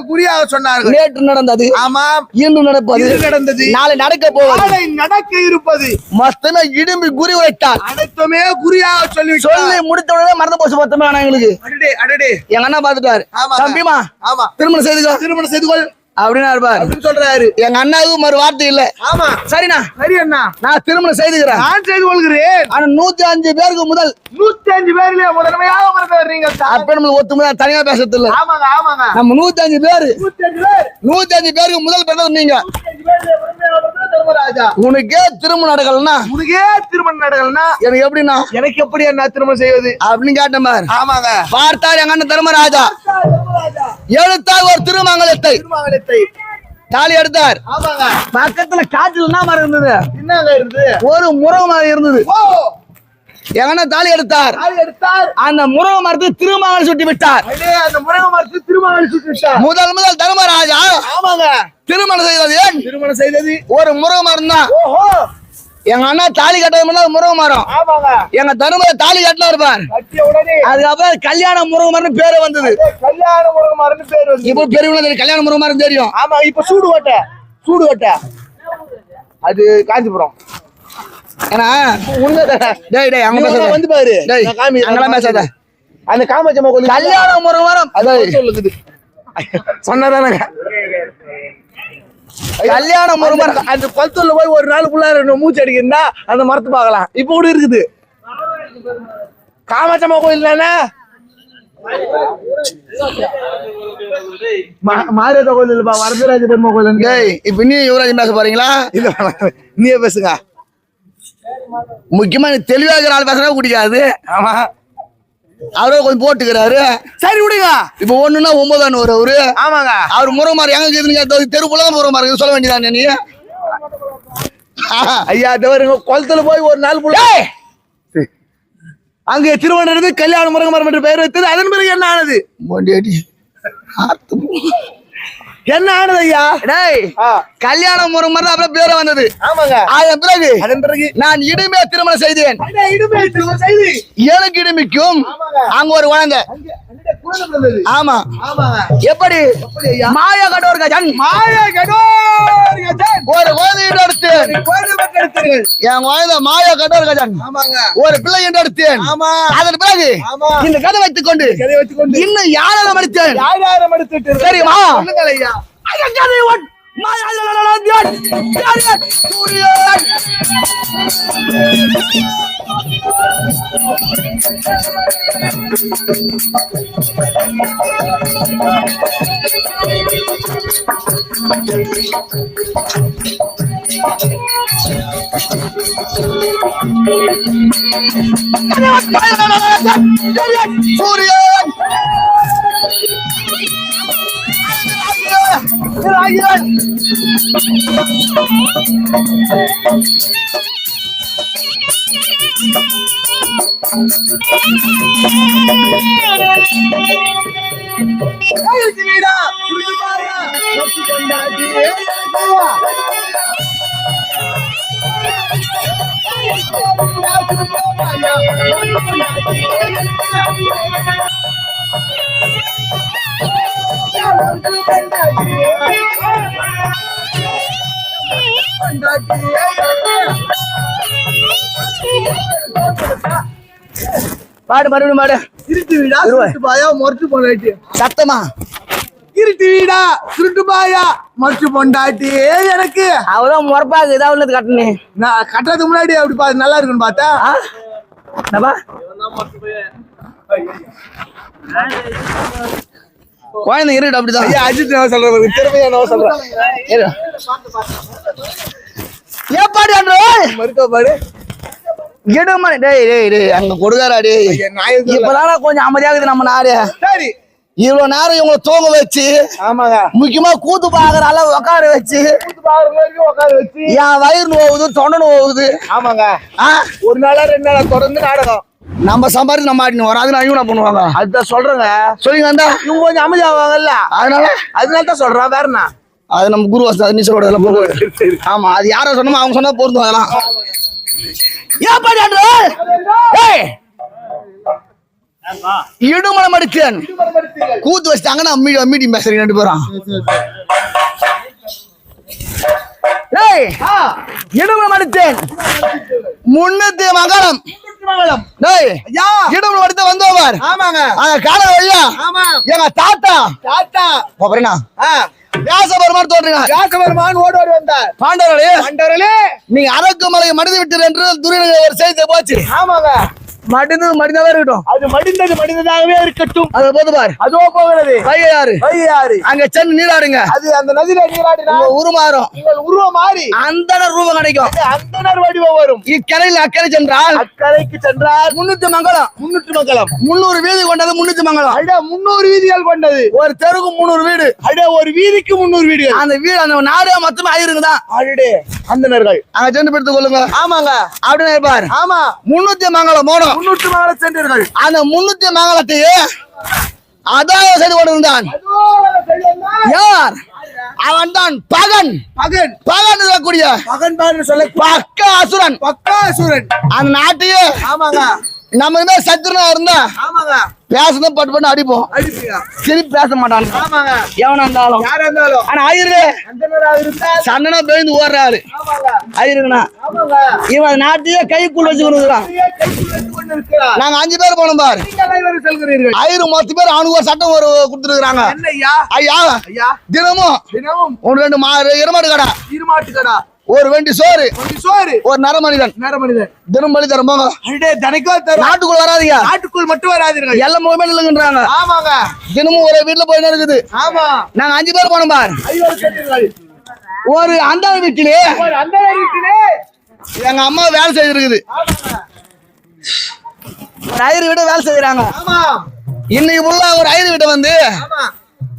குறியாக சொன்னார்கள். நேற்று நடந்தது. ஆமாம். இன்று நடப்பது. இது நடந்தது. நாளை நடக்க போவது. நாளை நடக்க இருப்பது. மொத்தமே இடும்பி குறி உரைத்தான். அனைத்துமே குறியாக சொல்லி முடித்த உடனே மறந்து போச்சு மொத்தமே. ஆனா எங்களுக்கு அடடே அடடே எங்க அண்ணா பாத்துட்டாரு. ஆமா. தம்பிமா ஆமா திருமணம் செய்துக்கோ. திருமணம் செய்து கொள் அப்படின்னு இருப்பாரு. அப்படின்னு சொல்றாரு. எங்க அண்ணாவுக்கு மறு வார்த்தை இல்ல. ஆமா. சரிண்ணா, சரி அண்ணா, நான் திருமணம் செய்துக்கிறேன். நான் செய்து கொள்கிறேன். ஆனா 105 பேருக்கு முதல் 105 பேர்லயே முதன்மையாக பிறந்தவர் நீங்கள் தான். அப்ப நம்மளுக்கு ஒத்துமையா தனியா பேசுறது இல்ல. ஆமாங்க ஆமாங்க. நம்ம 105 பேரு 105 பேர் 105 பேருக்கு முதல் பிறந்தவர் நீங்க. 105 பேர்லயே முதன்மையாக பிறந்தவர் தர்மராஜா. உனக்கே திருமணம் நடக்கலன்னா உனக்கே திருமணம் நடக்கலன்னா எனக்கு எப்படின்னா எனக்கு எப்படி என்ன திருமணம் செய்வது அப்படின்னு கேட்டேன் பாரு. ஆமாங்க. பார்த்தார் எங்க அண்ணன் தர்மராஜா எழுத்தார் ஒரு திருமங்கலத்தை தாலி எடுத்தார். ஆமாங்க. பக்கத்துல காய்ச்சல் என்ன மரம் இருந்தது? என்னங்க இருந்தது? ஒரு முருக மரம் இருந்தது. ஓ, எங்க அண்ணன் தாலி எடுத்தார். எடுத்தார். அந்த முருக மரத்துக்கு திருமங்கலம் சுட்டி விட்டார். அந்த முருக மரத்துக்கு திருமணம் சுட்டி விட்டார். முதல் தர்மராஜா ஆமாங்க திருமணம் செய்தது ஏன்? திருமணம் செய்தது ஒரு முருக மரம் தான். ஓஹோ. எங்க அண்ணா தாலி கட்டது முருக மரம். ஆமாங்க. எங்க தருமரை தாலி கட்டல இருப்பார். கட்டிய உடனே அதுக்கப்புறம் கல்யாண முருக மரம் பேரு வந்தது. கல்யாண முருக மரம் பேர் வந்து இப்ப பெரியவங்க தெரியும், கல்யாண முருக மரம் தெரியும். ஆமா. இப்ப சூடு வட்ட அது காஞ்சிபுரம். ஏன்னா டேய் அங்க பேசாத வந்து பாரு. டேய் அங்கெல்லாம் பேசாத. அந்த காமாட்சி கோயில் கல்யாண முருக மரம் அதான் சொல்லுது. சொன்னதானங்க கல்யாண முருக மரம். அந்த குளத்துல போய் ஒரு நாளுக்குள்ள மூச்சு அடிக்கிறா அந்த மரத்து பார்க்கலாம். இப்ப கூட இருக்குது காமாட்சம்மா கோயில் தானே. மாரியத்த கோயில் இல்லப்பா, வரதராஜ பெருமா கோயில். டேய் இப்ப நீ யுவராஜ் பேச போறீங்களா? இல்ல நீயே பேசுங்க. முக்கியமா தெளிவா இருக்கிற ஆள் பேசுறா குடிக்காது. ஆமா. அவரே கொஞ்சம் போட்டுக்கிறாரு. சரி விடுங்க. இப்ப 1ன்னா 9 அவரு. ஆமாங்க. அவர் முருக மரம் எங்க இருக்குதுங்க? தெருக்குள்ள முருக மரம் சொல்ல வேண்டியதானே நீ? ஐயா தவறுங்க. குளத்துல போய் ஒரு நாள் அங்க திருமணம் நடந்து கல்யாண முருக மரம் என்று பெயர் வைத்தது. அதன் பிறகு என்ன ஆனது? என்ன ஆனது ஐயா? டேய் கல்யாண முருக மரம் அப்புறம் பேர வந்தது. ஆமாங்க. அதன் பிறகு நான் இடுமே திருமணம் செய்தேன். எனக்கு இடுமிக்கும் அங்க ஒரு குழந்தை. ஆமா. எப்படி? மாயா கடோர் கஜன் ஒரு குழந்தை எடுத்தேன். என் குழந்தை மாயா கடோர் கஜன் ஒரு பிள்ளை என்று எடுத்தேன். அதன் பிறகு இந்த கதை வைத்துக் கொண்டு இன்னும் யாரும் எடுத்தேன் தெரியுமா? பாடு மறுபடியும் பாடு. இருட்டு வீடா சுருட்டு பாயா மொரட்டு பொண்டாட்டி. சத்தமா இருட்டு வீடா சுருட்டு பாயா மொரட்டு பொண்டாட்டி. எனக்கு அவதான் முறப்பாக்கு ஏதாவது உள்ளது கட்டணே. நான் கட்டுறதுக்கு முன்னாடி அப்படி பாத்து நல்லா இருக்குன்னு பார்த்தா குழந்தை இருட்டு அப்படிதான். ஐயா அஜித் நான் சொல்றேன், திறமையா நான் சொல்றேன். ஏப்பாடு மருத்துவ பாடு இடமணி. டேய் டேய் டேய் அங்க கொடுக்காரா டேய். இப்பதான் கொஞ்சம் அமைதியாகுது நம்ம நாடு. சரி இவ்வளவு நேரம் இவங்களை தூங்க வச்சு. ஆமாங்க. முக்கியமா கூத்து பாக்குற அளவு உட்கார வச்சு உட்கார வச்சு என் வயிறு நோவுது, தொண்டை நோவுது. ஆமாங்க. ஒரு நாளா 2 நாளா தொடர்ந்து நாடகம். நம்ம சம்பாதிச்சு நம்ம ஆடினு வரோம். அது நான் இவங்க பண்ணுவாங்க. அதுதான் சொல்றேங்க. சொல்லிங்க வந்தா இவங்க கொஞ்சம் அமைதி ஆவாங்கல்ல, அதனால தான் சொல்றேன். வேற என்ன? அது நம்ம குரு வசதி நீ சொல்றது எல்லாம் போக. ஆமா அது யாரோ சொன்னோமோ அவங்க சொன்னா பொருந்தும். அதெல்லாம் இடுமலம் அடிச்சேன் கூத்து வச்சுட்டாங்கன்னா மீட்டிங் பேசுறீங்க 2 பேரும். இடுமலம் அடித்தேன் முன்னூத்தி மங்களம். இடுமலம் அடித்த வந்தவர். ஆமாங்க. கால வழியா எங்க தாத்தா வியாசபெருமான் தோன்றினார். வியாசபெருமான் ஓடி வந்தார். பாண்டவர்களே நீங்க அரக்கு மலையை மடிந்து விட்டீர் என்று துரியனுக்கு ஒரு செய்தி போச்சு. ஆமாங்க. மடிந்தவே இருக்கட்டும். அது மடிந்ததாகவே இருக்கட்டும். அது போது பாரு. அதோ போகிறது வைகையாறு. அங்க சென்று நீராடுங்க. அது அந்த நதியில நீராடினா உருமாறும். நீங்கள் உருவம் மாறி அந்தனர் ரூபம் கிடைக்கும். அந்தனர் வடிவம் வரும். இக்கரையில் அக்கறை சென்றால் 300 மங்கலம். 300 வீதி கொண்டது 300 மங்கலம். 300 வீதிகள் கொண்டது. ஒரு தெருக்கு 300 வீடு. ஒரு வீதிக்கு 300 வீடுகள். அந்த வீடு அந்த நாடே மொத்தமே ஆயிருக்குதான். அந்தனர்கள் அங்க சென்று பெடுத்துக் கொள்ளுங்க. ஆமாங்க அப்படின்னு இருப்பாரு. ஆமா 300 மங்கலம் போனோம். 300 மங்கலம் சென்றீர்கள். அந்த 300 மங்கலத்தையே அதாவது செய்து கொண்டிருந்தான் யார்? அவன் தான் பகன். சொல்லக்கூடிய பகன் சொல்ல பக்காசுரன். அந்த நாட்டையே ஆமாங்க நம்ம சத்துருனா இருந்தா ஆமாங்க பேசணும் பட்டு பண்ணி அடிப்போம். திருப்பி பேச மாட்டான் எவனா இருந்தாலும். ஆனா ஆயிரு சண்டனா பேருந்து ஓடுறாரு. ஆயிருங்கண்ணா இவன் நாட்டையே கைக்குள்ள வச்சுக்கிறான். நாங்க 5 பேர் போனோம் பாரு. ஆயிரம் 10 பேர் அவனுக்கு ஒரு சட்டம் ஒரு கொடுத்துருக்காங்க. ஐயா தினமும் 1-2 இருமாட்டு கடை, ஒரு வெண்டி சோறு, ஒரு நரமனிதன் தினம் பலி தரம் போங்க. நாட்டுக்குள்ள வராதீங்க. நாட்டுக்குள் மட்டும் வராதீர்கள். எல்லாம் மொபைல் இல்லைங்கன்றாங்க. ஆமாங்க தினமும் ஒரே வீட்டுல போய் இருக்குது. ஆமா நாங்க 5 பேர் போனோம் பாரு. ஒரு அந்த வீட்டிலே எங்க அம்மா வேலை செய்திருக்குது. ஒரு ஐயர் வீட்டை வேலை செய்யறாங்க. இன்னைக்கு ஃபுல்லா ஒரு ஐயர் வீட்டை வந்து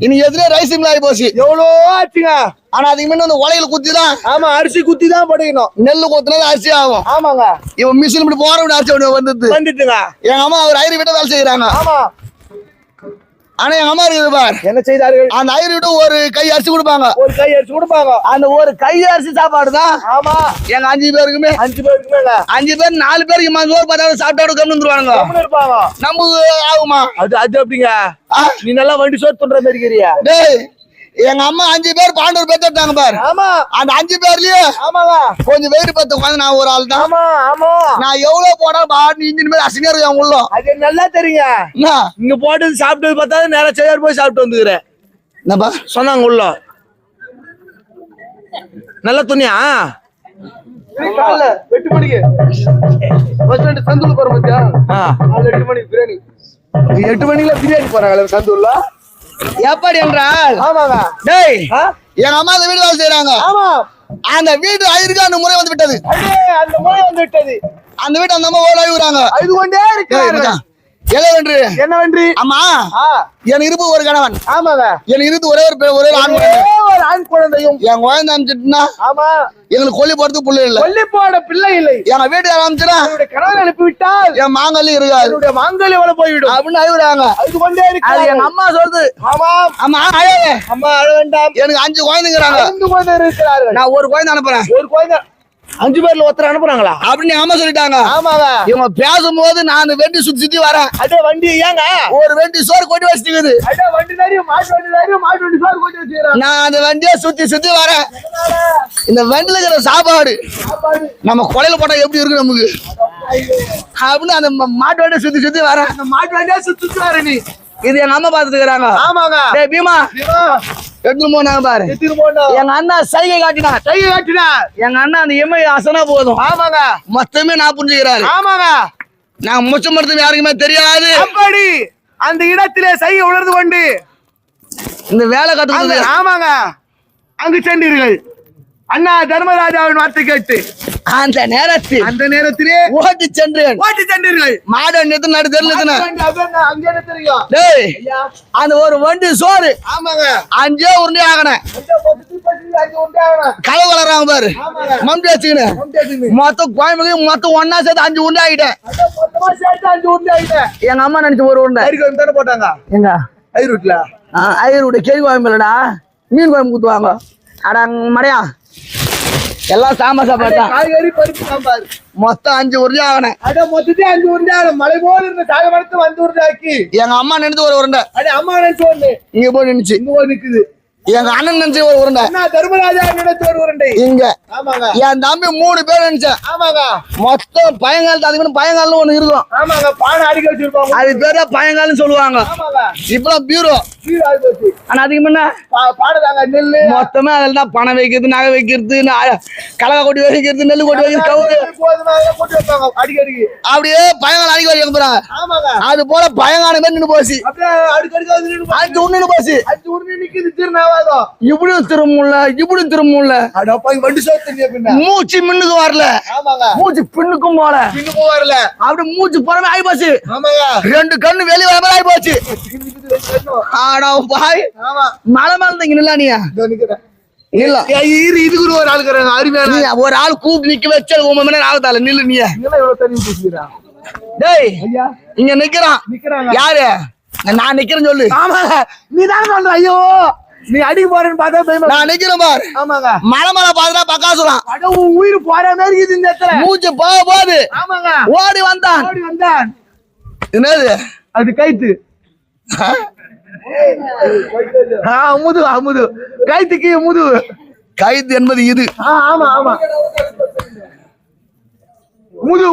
இன்னைக்கு எதுல ரைஸ் ஆகி போச்சு. எவ்வளோ ஆச்சுங்க. ஆனா அதுக்கு முன்ன வந்து உலையில குத்திதான். ஆமா அரிசி குத்தி தான் போடணும். நெல்லு கொத்தினாலும் அரிசி ஆகும். ஆமாங்க இவன் மிஷின் இப்படி போற விட அரிசி வந்துட்டுங்க. எங்க அம்மா ஒரு ஐயர் வீட்டை வேலை செய்யறாங்க. ஆமா ஆனா எங்க அம்மா இருக்குது பார். என்ன செய்தார்கள்? அந்த ஐயர் வீட்டு ஒரு கை அரிசி கொடுப்பாங்க. அந்த ஒரு கை அரிசி சாப்பாடு தான். ஆமா எங்க 5 பேருக்குமே 5 பேர் 4 பேருக்கு சோறு பார்த்தாலும் சாப்பிட்டோட கம்மி வந்துருவாங்க. நமக்கு ஆகுமா? அது அப்படிங்க. நீ நல்லா வண்டி சோறு துண்ற மாதிரி இருக்கிறியா? டேய் எங்க அம்மா 5 பேர் பாண்டவர் பேர் எடுத்தாங்க பாரு. ஆமா அந்த 5 பேர்லயே ஆமாங்க கொஞ்சம் வெயிட் பார்த்து உட்காந்து நான் ஒரு ஆள் தான். ஆமா ஆமா நான் எவ்வளவு போனாலும் பாடி இன்ஜின் மேல அசிங்கா இருக்கு உள்ள. அது நல்லா தெரியுங்க. இங்க போட்டு சாப்பிட்டு பார்த்தா நேரம் செய்யார் போய் சாப்பிட்டு வந்துக்கிறேன். என்னப்பா சொன்னாங்க உள்ள நல்ல துணியா 8 மணிக்கு சந்தூர் போற மத்தியா 8 மணிக்கு பிரியாணி 8 மணிக்குல பிரியாணி போறாங்க சந்தூர்ல. எப்படி என்றால் ஆமாங்க டேய் எங்க அம்மா அந்த வீடு வேலை செய்யறாங்க. ஆமா அந்த வீடு ஆயிருக்கு அந்த முறை வந்து விட்டது. அந்த முறை வந்து விட்டது. அந்த வீட்டு அந்த அம்மா ஓட ஆயிடுறாங்க. அழுது கொண்டே இருக்காங்க. என்ன வென்று? அம்மா என் இருப்பு ஒரு கணவன். ஆமாங்க என் இருந்து ஒரே ஒரு ஆண் குழந்தையும் என் குழந்தை அனுப்பிச்சுட்டுனா ஆமா எங்களுக்கு கொல்லி போறதுக்கு பிள்ளை இல்லை. கொல்லி போட பிள்ளை இல்லை. எங்க வீட்டுக்கு ஆரம்பிச்சுனா கணவன் அனுப்பிவிட்டால் என் மாங்கல்யம் இருக்காது. மாங்கல்யம் எவ்வளவு போய்விடும் அப்படின்னு அழுகுறாங்க. அழுது கொண்டே இருக்கு. எங்க அம்மா சொல்லுது. ஆமா அம்மா அழகு அம்மா அழ வேண்டாம். எனக்கு 5 குழந்தைங்கிறாங்க. 5 குழந்தை இருக்கிறார்கள். நான் ஒரு குழந்தை அனுப்புறேன். ஒரு குழந்தை 5 பேர்ல ஒருத்தர் அனுப்புறாங்களா அப்படின்னு அம்மா சொல்லிட்டாங்க. ஆமாங்க இவங்க பேசும்போது நான் வெண்டி சுத்தி வரேன். அதே வண்டி ஏங்க ஒரு வெண்டி சோறு கொட்டி வச்சுக்குது. அதே வண்டி நிறைய மாட்டு வண்டி சோறு கொட்டி வச்சுக்கிறேன். நான் அந்த வண்டியை சுத்தி வரேன். இந்த வண்டியில இருக்கிற சாப்பாடு நம்ம கொலையில போட்டா எப்படி இருக்கு நமக்கு அப்படின்னு அந்த மாட்டு வண்டியை சுத்தி வரேன். அந்த மாட்டு வண்டியா சுத்தி வர நீ இது எங்க அம்மா பாத்துட்டு இருக்காங்க. ஆமாங்க டேய் பீமா எடுத்து போனாங்க பாரு. எங்க அண்ணா சைகை காட்டினா எங்க அண்ணா அந்த எம்ஐ அசனா போதும். ஆமாங்க மொத்தமே நான் புரிஞ்சுக்கிறாரு. ஆமாங்க நான் முச்சம் மருத்துவம் யாருக்குமே தெரியாது. அப்படி அந்த இடத்திலே சைகை உணர்ந்து கொண்டு இந்த வேலை கத்துக்கிறது. ஆமாங்க அங்கு சென்றீர்கள். அண்ணா தர்மராஜாவின் வார்த்தை கேட்டு அந்த நேரத்திலே ஓட்டி சென்றீர்கள். மாடு நடு தெரியல. டேய் அந்த ஒரு வண்டி சோறு ஆமாங்க 5 உருண்டை ஆகணும். கலவு வளர்றாங்க பாரு. மம்பி வச்சுக்கினு மொத்தம் கோயம்புக்கு மொத்தம் ஒன்னா சேர்த்து 5 உருண்டை ஆகிட்டேன். எங்க அம்மா நினைச்சு ஒரு உருண்டை போட்டாங்க. எங்க ஐரூட்ல ஐயருடைய கேள்வி கோயம்பு இல்லடா மீன் கோயம்பு ஊத்துவாங்க. அடா மடையா எல்லாம் சாம்பார் சாப்பாடு தான். காய்கறி பருப்பு சாம்பார் மொத்தம் 5 உருண்டை ஆகணும். மொத்தத்தையும் 5 உருண்டை ஆகணும். மலை போல இருந்த சாக மரத்து 5 உருண்டை ஆக்கி எங்க அம்மா நினைச்சு ஒரு உருண்டை அம்மா நினைச்சு ஒண்ணு இங்க போய் நின்னுச்சு. இங்க நிக்குது. எங்க அண்ணன் நினைச்சு ஒரு உருண்டை. தர்மராஜா நினைச்சு ஒரு உருண்டை. இங்க ஆமாங்க. என் தம்பி 3 பேர் நினைச்சேன். ஆமாங்க. மொத்தம் பயங்காலத்து அதுக்கு பயங்காலம் ஒண்ணு இருக்கும். ஆமாங்க. பானை அடிக்க வச்சிருப்பாங்க. அது பேர பயங்காலம் சொல்லுவாங்க. ஆமாங்க. இப்பதான் பீரோ. ஆனா அதுக்கு முன்ன பாடுதாங்க நெல்லு. மொத்தமே அதில் தான் பணம் வைக்கிறது, நகை வைக்கிறது, கலவை கொட்டி வைக்கிறது, நெல்லு கொட்டி வைக்கிறது, கவுரு போட்டு வைப்பாங்க அடிக்கடிக்கு. அப்படியே பயங்காலம் அடிக்க வைக்க போறாங்க. ஆமாங்க. அது போல பயங்காலமே நின்று போச்சு. அப்படியே அடிக்கடிக்கு அஞ்சு ஒண்ணு போச்சு. அஞ்சு உருண்டு நிக்குது திருநாவாதம். இப்படியும் திரும்பல அடப்பா வண்டி சோத்து பின்ன மூச்சு மின்னுக்கு வரல. ஆமாங்க. மூச்சு பின்னுக்கும் போல. பின்னுக்கும் வரல. அப்படி மூச்சு போறமே ஆகி போச்சு. ஆமாங்க. 2 கண்ணு வெளியே வர மாதிரி ஆகி போச்சு. ஆனா பாய் ஆமா மலை மேல தான் நில்லா நீ இல்ல இதுக்கு ஒரு ஆள் இருக்கிறாங்க அருமையான ஒரு ஆள் கூப்பிட்டு நிக்க வச்சு 1 மணி நேரம் ஆகுதால நில்லு நீ இவ்வளவு தண்ணி ஊத்திக்கிறா. டேய் ஐயா இங்க நிக்கிறான். யாரு? நான் நிக்கிறேன்னு சொல்லு. ஆமாங்க. நீ தான் சொல்ற. ஐயோ நீ அடிக்க போறேன்னு பார்த்தா நான் நிக்கிறேன் பாரு. ஆமாங்க. மலை பாத்துனா பக்கா சொல்லலாம். அட உயிர் போற மாதிரி இருக்குது இந்த இடத்துல. மூச்சு போகுது. ஆமாங்க. ஓடி வந்தான். என்னது அது கைத்து. அமுது கைத்துக்கு முது. கைத்து என்பது இது. ஆமா ஆமா முது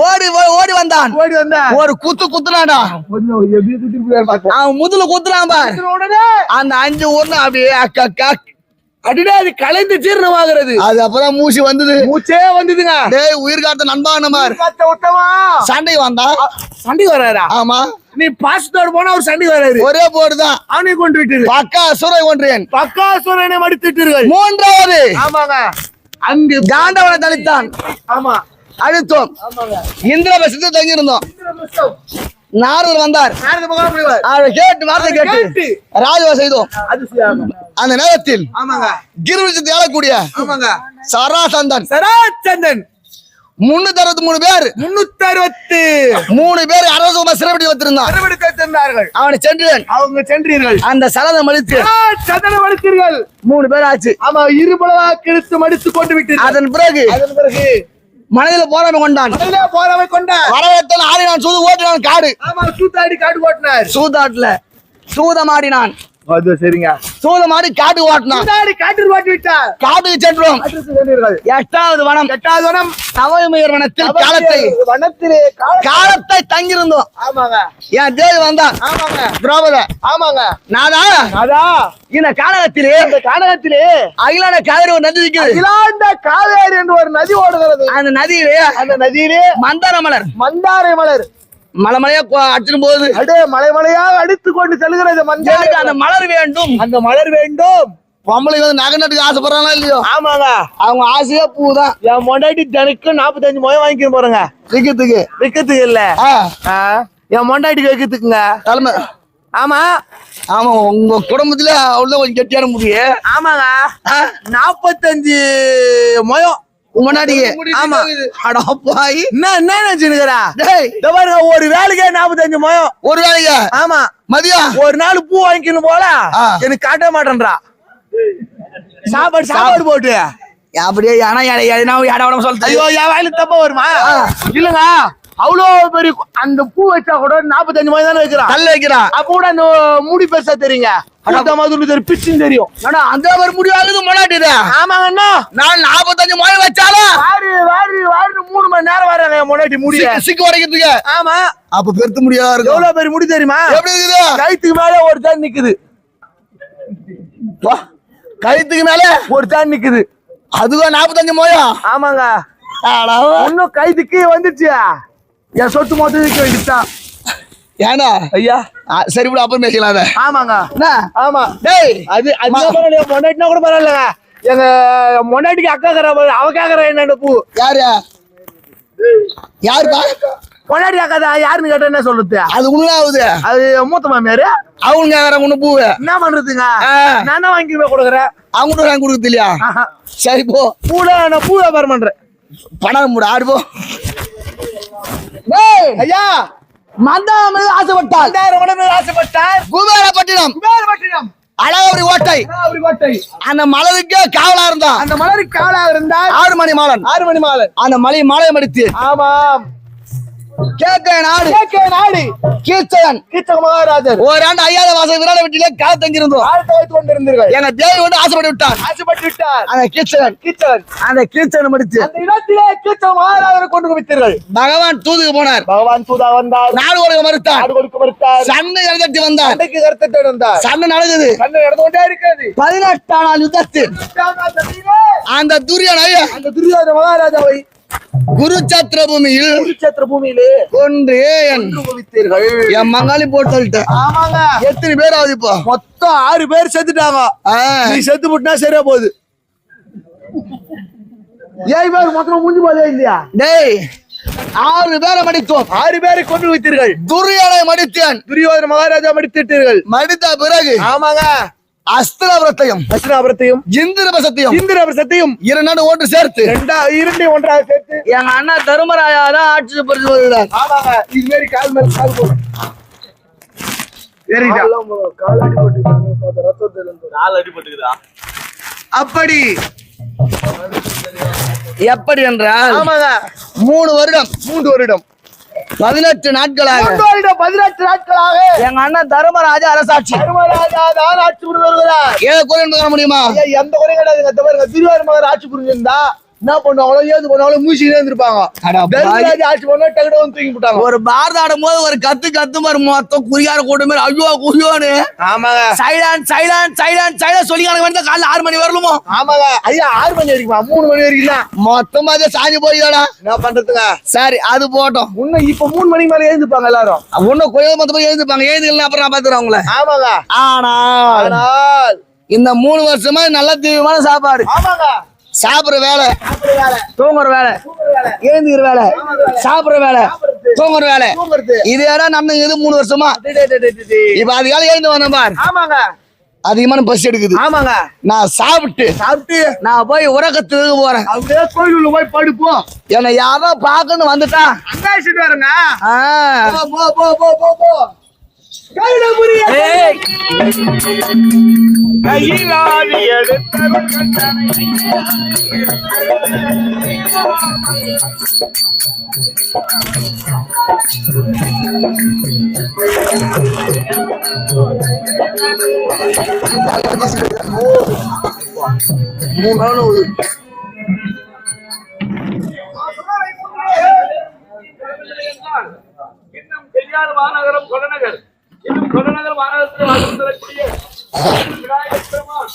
ஓடி வந்தான். ஒரு குத்துனாடா. அவன் முதுல குத்துறான் பாரு. உடனே அந்த 5 ஒண்ணு அப்படியே அடிடா அது கலைந்து ஜீரணமாகிறது. அது அப்புறம் மூச்சு வந்தது. மூச்சே வந்ததுங்க. டேய் உயிர் காத்த நண்பா மாதிரி உத்தமா சண்டை வந்தா. சண்டை வராரா? ஆமா. நீ பாசத்தோடு போனா அவர் சண்டை வராரு. ஒரே போடுதான். அவனை கொண்டு விட்டீர்கள். பக்காசுரை கொன்றேன். பக்காசுரனை மடித்துட்டீர்கள். 3வது ஆமாங்க. அங்கு காண்டவனை தளித்தான். ஆமா அழுத்தோம். ஆமாங்க. இந்திரபசத்து தங்கி இருந்தோம். நாரதர் வந்தார். அவரை கேட்டு வார்த்தை கேட்டு ராஜவா செய்தோம். அந்த நேரத்தில் ஆமாங்க கிருவிச்சத்தை ஆளக்கூடிய ஆமாங்க சராசந்தன் 363 பேர் 363 பேர் அரசு சிறைப்படி வைத்திருந்தார். அவனை சென்றேன். அவங்க சென்றீர்கள். அந்த சலனம் அழித்து சதனம் அடித்தீர்கள். 3 பேர் ஆச்சு. ஆமா இருபலவா கிழித்து மடித்து கொண்டு விட்டீர்கள். அதன் பிறகு மனதில் போராமை கொண்டான். போராமை கொண்டான். வரவேற்றான். ஆடினான். சூது ஓட்டினான். காடு. ஆமா சூதாடி காடு ஓட்டினார். சூதாட்டுல சூதமாடினான். அது சரிங்க. சூதமாடி காடு ஓட்டினான். காட்டில் ஓட்டி விட்டார். காட்டுக்கு சென்றோம். 8வது வனம். நவமையர் வனத்தில் காலத்தை தங்கியிருந்தோம். ஆமாங்க. என் தேவி வந்தான். ஆமாங்க. திரௌபதி. ஆமாங்க. நாதா இந்த கானகத்திலே அகிலாண்ட காவேரி ஒரு நதி இருக்குது. அகிலாண்ட காவேரி என்று ஒரு நதி ஓடுகிறது. அந்த நதியிலே மந்தாரை மலர் மலைமலையா அடிச்சும் போகுது. மலைமலையா அடித்து கொண்டு செல்கிறது. அந்த மலர் வேண்டும். அந்த மலர் வேண்டும். பொம்பளைக்கு வந்து நகை நட்டுக்கு ஆசைப்படுறாங்களா இல்லையோ? ஆமாங்க. அவங்க ஆசையா பூதான். என் மொண்டாட்டி தினக்கு 45 முயம் வாங்கிக்க போறேங்க. விக்கத்துக்கு இல்ல. என் மொண்டாட்டிக்கு வைக்கிறதுக்குங்க தலைமை. ஆமா உங்க குடும்பத்துல அவ்வளவு கொஞ்சம் கெட்டியான முடியும். ஆமாங்க. 45 முயம் முன்னாடி. ஆமா. அடப்பாய் என்ன நினைச்சுக்கிறா? ஒரு வேலைக்கே 45 முயம். ஒரு வேலைக்கு. ஆமா. மதியம் ஒரு நாள் பூ வாங்கிக்கணும் போல எனக்கு காட்ட மாட்டேன்றா. சாப்பாடு போட்டு அப்படியே சொல்ல. ஐயோ என் வாயில தப்பா வருமா? இல்லங்க அவ்வளவு பெரிய அந்த பூ வச்சா கூட 45 முயம் தானே வைக்கிறான். கல் வைக்கிறான். அப்ப கூட அந்த மூடி பெருசா தெரியுங்க. பிச்சுன்னு தெரியும். அந்த மாதிரி முடிவாகுது முன்னாடி. ஆமாங்கண்ணா. நான் 45 முயம் வச்சாலும் வாரி 3 மணி நேரம் வராங்க முன்னாடி முடி சிக்கு உடைக்கிறதுக்கு. ஆமா. அப்ப பெருத்து முடியாது. எவ்வளவு பெரிய முடி தெரியுமா? எப்படி இருக்குது? கழுத்துக்கு மேல ஒரு தான் நிக்குது. கழுத்துக்கு மேல ஒரு தான் நிக்குது. அதுவா 45 முயம்? ஆமாங்க. இன்னும் கைதுக்கு வந்துச்சு. என் சொத்து மொத்தம் வைக்க வேண்டியதுதான். ஏன்னா ஐயா சரி விட அப்புறம் பேசலாத. ஆமாங்க. ஆமா. டேய் அது மொண்டாட்டினா கூட பரவாயில்லங்க. எங்க மொண்டாட்டிக்கு அக்கா அவ கேக்குற என்ன பூ. யாருப்பா? மொண்டாட்டி அக்கா தான். யாருன்னு கேட்டா என்ன சொல்றது? அது உண்மையாவது. அது மூத்த மாமியாரு. அவங்க கேக்குற ஒண்ணு பூ என்ன பண்றதுங்க? நான் தான் வாங்கி கொடுக்குறேன். அவங்க வாங்கி கொடுக்குறது இல்லையா? சரி போ. நான் பூ வியாபாரம் பண்றேன். பணம் மூட ஆடு போ. ஐயா மந்தாரம் ஆசைப்பட்டார். குபேரப்பட்டினம் அழகபுரி ஓட்டை அந்த மலருக்கு காவலா இருந்தான். அந்த மலருக்கு காவலா இருந்தா 6 மணி மாலன். அந்த மலை மடித்து. ஆமாம் கேட்க நாடு கீச்சகன் கீச்சக மகாராஜர் ஓராண்டு ஐயாத மாசம் விராட வீட்டிலே கால தங்கியிருந்தோம். ஆழ்த்த வைத்துக் கொண்டிருந்தீர்கள். எங்க தேவி வந்து ஆசைப்பட்டு விட்டார். ஆசைப்பட்டு விட்டார். அந்த கீச்சகன் முடிச்சு அந்த இடத்திலே கீச்சக மகாராஜரை கொண்டு குவித்தீர்கள். பகவான் தூதுக்கு போனார். பகவான் தூதா வந்தார். நாடு கொடுக்க மறுத்தார். நாடு கொடுக்க மறுத்தார். சண்டை நடத்தி வந்தார். சண்டைக்கு கருத்தட்டு வந்தார். சண்டை நடக்குது. சண்டை நடந்து கொண்டே இருக்கிறது. 18ஆம் நாள் யுத்தத்தில் அந்த அந்த துரியோதன மகாராஜாவை குருச்சத்திர பூமியில் குருச்சத்திர பூமியிலே கொன்று குவித்தீர்கள். என் மங்காளி போட்டு சொல்லிட்டேன். ஆமாங்க. எத்தனை பேர் ஆகுது இப்போ? மொத்தம் 6 பேர் செத்துட்டாங்க. நீ செத்து போட்டுனா சரியா போகுது. 7 பேர் மொத்தம் முடிஞ்சு போதே இல்லையா? டேய் 6 பேரை மடித்தோம். 6 பேரை கொண்டு வைத்தீர்கள். துரியோதனை மடித்தேன். துரியோதன மகாராஜா மடித்திட்டீர்கள். மடித்த பிறகு ஆமாங்க அஸ்திராபுரத்தையும் இந்திரபுரத்தையும் 2 ஒன்று சேர்த்து 2 ஒன்றாக சேர்த்து எங்க அண்ணா தருமராயா தான் ஆட்சி புரிஞ்சு வருகிறார். ஆமாங்க. இது மாதிரி கால் மேல கால் போடும். அப்படி எப்படி என்றால் ஆமாங்க 3 வருடம் 18 நாட்களாக 18 நாட்களாக எங்க அண்ணன் தர்மராஜா அரசாட்சி தர்மராஜா தான் ஆட்சி புரிந்து வருகிறார். ஏன் குறைந்து காண முடியுமா? எந்த குறையும் கிடையாதுங்க. துரியோதன மகன் ஆட்சி புரிஞ்சிருந்தா என்ன பண்ணுவாங்களோ ஏது பண்ணுவாங்களோ மூசிக்கிட்டே இருந்திருப்பாங்க. தர்மராஜா ஆட்சி பண்ணா டக்குனு வந்து தூக்கி போட்டாங்க. ஒரு பாரத ஆடும் போது ஒரு கத்து மாதிரி மொத்தம் குறியார கூட்டம் மாதிரி ஐயோ குய்யோன்னு ஆமாங்க சைலண்ட் சொல்லி வந்து காலைல 6 மணி வரலுமோ? ஆமாங்க. ஐயா 6 மணி வரைக்குமா? 3 மணி வரைக்கும் தான் மொத்தமா சாஞ்சி போய்டா. என்ன பண்றதுங்க? சரி அது போட்டோம். இன்னும் இப்ப 3 மணிக்கு மேல எழுந்துப்பாங்க எல்லாரும். இன்னும் கோயில் மொத்தமா எழுந்துப்பாங்க. எழுந்துக்கலாம் அப்புறம் நான் பாத்துறேன் உங்களை. ஆமாங்க. ஆனால் இந்த 3 வருஷமா நல்ல தீவிரமான சாப்பாடு. ஆமாங்க. சாப்பிடுற வேலை, தூங்குற வேலை, எழுந்துக்கிற வேலை, சாப்பிடுற வேலை, தூங்குற வேலை, இது நம்ம இது 3 வருஷமா. இப்ப அதிகால எழுந்து வந்தேன் பார். ஆமாங்க. அதிகமான பஸ் எடுக்குது. ஆமாங்க. நான் சாப்பிட்டு நான் போய் உறக்கத்துக்கு போறேன். அப்படியே கோயிலுள்ள போய் படுப்போம். என்னை யாரோ பாக்கன்னு வந்துட்டா அங்காசிட்டு வரங்க. போ இன்னும் பெரியார் மாநகரம் கொலநகர் இன்னும் கொலநகர் மாநகரத்தில் வாழ்ந்து வரக்கூடிய விநாயகர் பெருமான்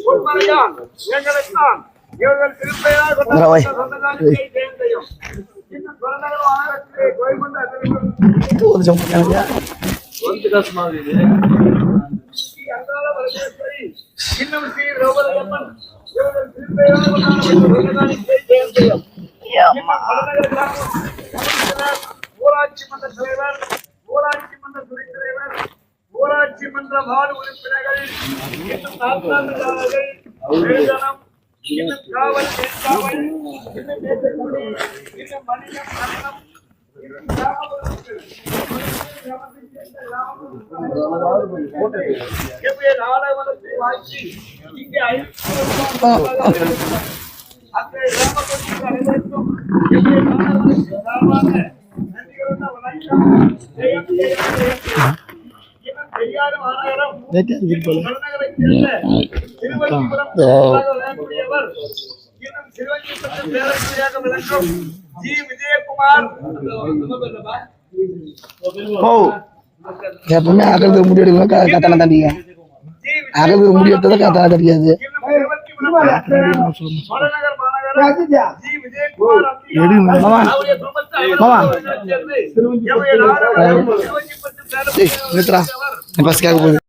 பொன்மலையான் எங்களுக்கான் இவர்கள் திருப்பெயரால் கொண்ட சொந்தக்காரர்களை சேர்ந்தையும் இன்னும் கொலநகர் மாநகரத்திலே கோயம்புண்ட இன்னும் ஸ்ரீ ரௌபதம்மன் இவர்கள் திருப்பெயரால் கொண்ட சொந்தக்காரர்களை சேர்ந்தையும் ஊராட்சி மன்ற தலைவர், ஊராட்சி மன்ற துணைத் தலைவர், ஊராட்சி மன்ற வார்டு உறுப்பினர்கள், இன்னும் நாற்காலியாளர்கள், வேதனம், இன்னும் காவல், மேற்காவல், இன்னும் மேற்குடி, இன்னும் மனிதம், நலனம், இன்னும் கிராமப்புறங்கள், எவ்வேறு ஆடவரத்தை வாங்கி இங்கே அங்கே கிராமப்புறத்தில் அனைவருக்கும் பெரியாறு மாநகரம் கருநகரை சேர்ந்த திருவள்ளிபுரம் விளையாடக்கூடியவர் இன்னும் சிறுவஞ்சிபுரத்தில் பேரக்குடியாக விளங்கும் ஜி விஜயகுமார் எப்பவுமே அகலுக்கு முடி எடுக்கணும் கத்தனை தண்டிங்க. அகலுக்கு முடி எடுத்ததை கத்தனை தெரியாது. நிறுத்தா பஸ் கேட்க போகுது.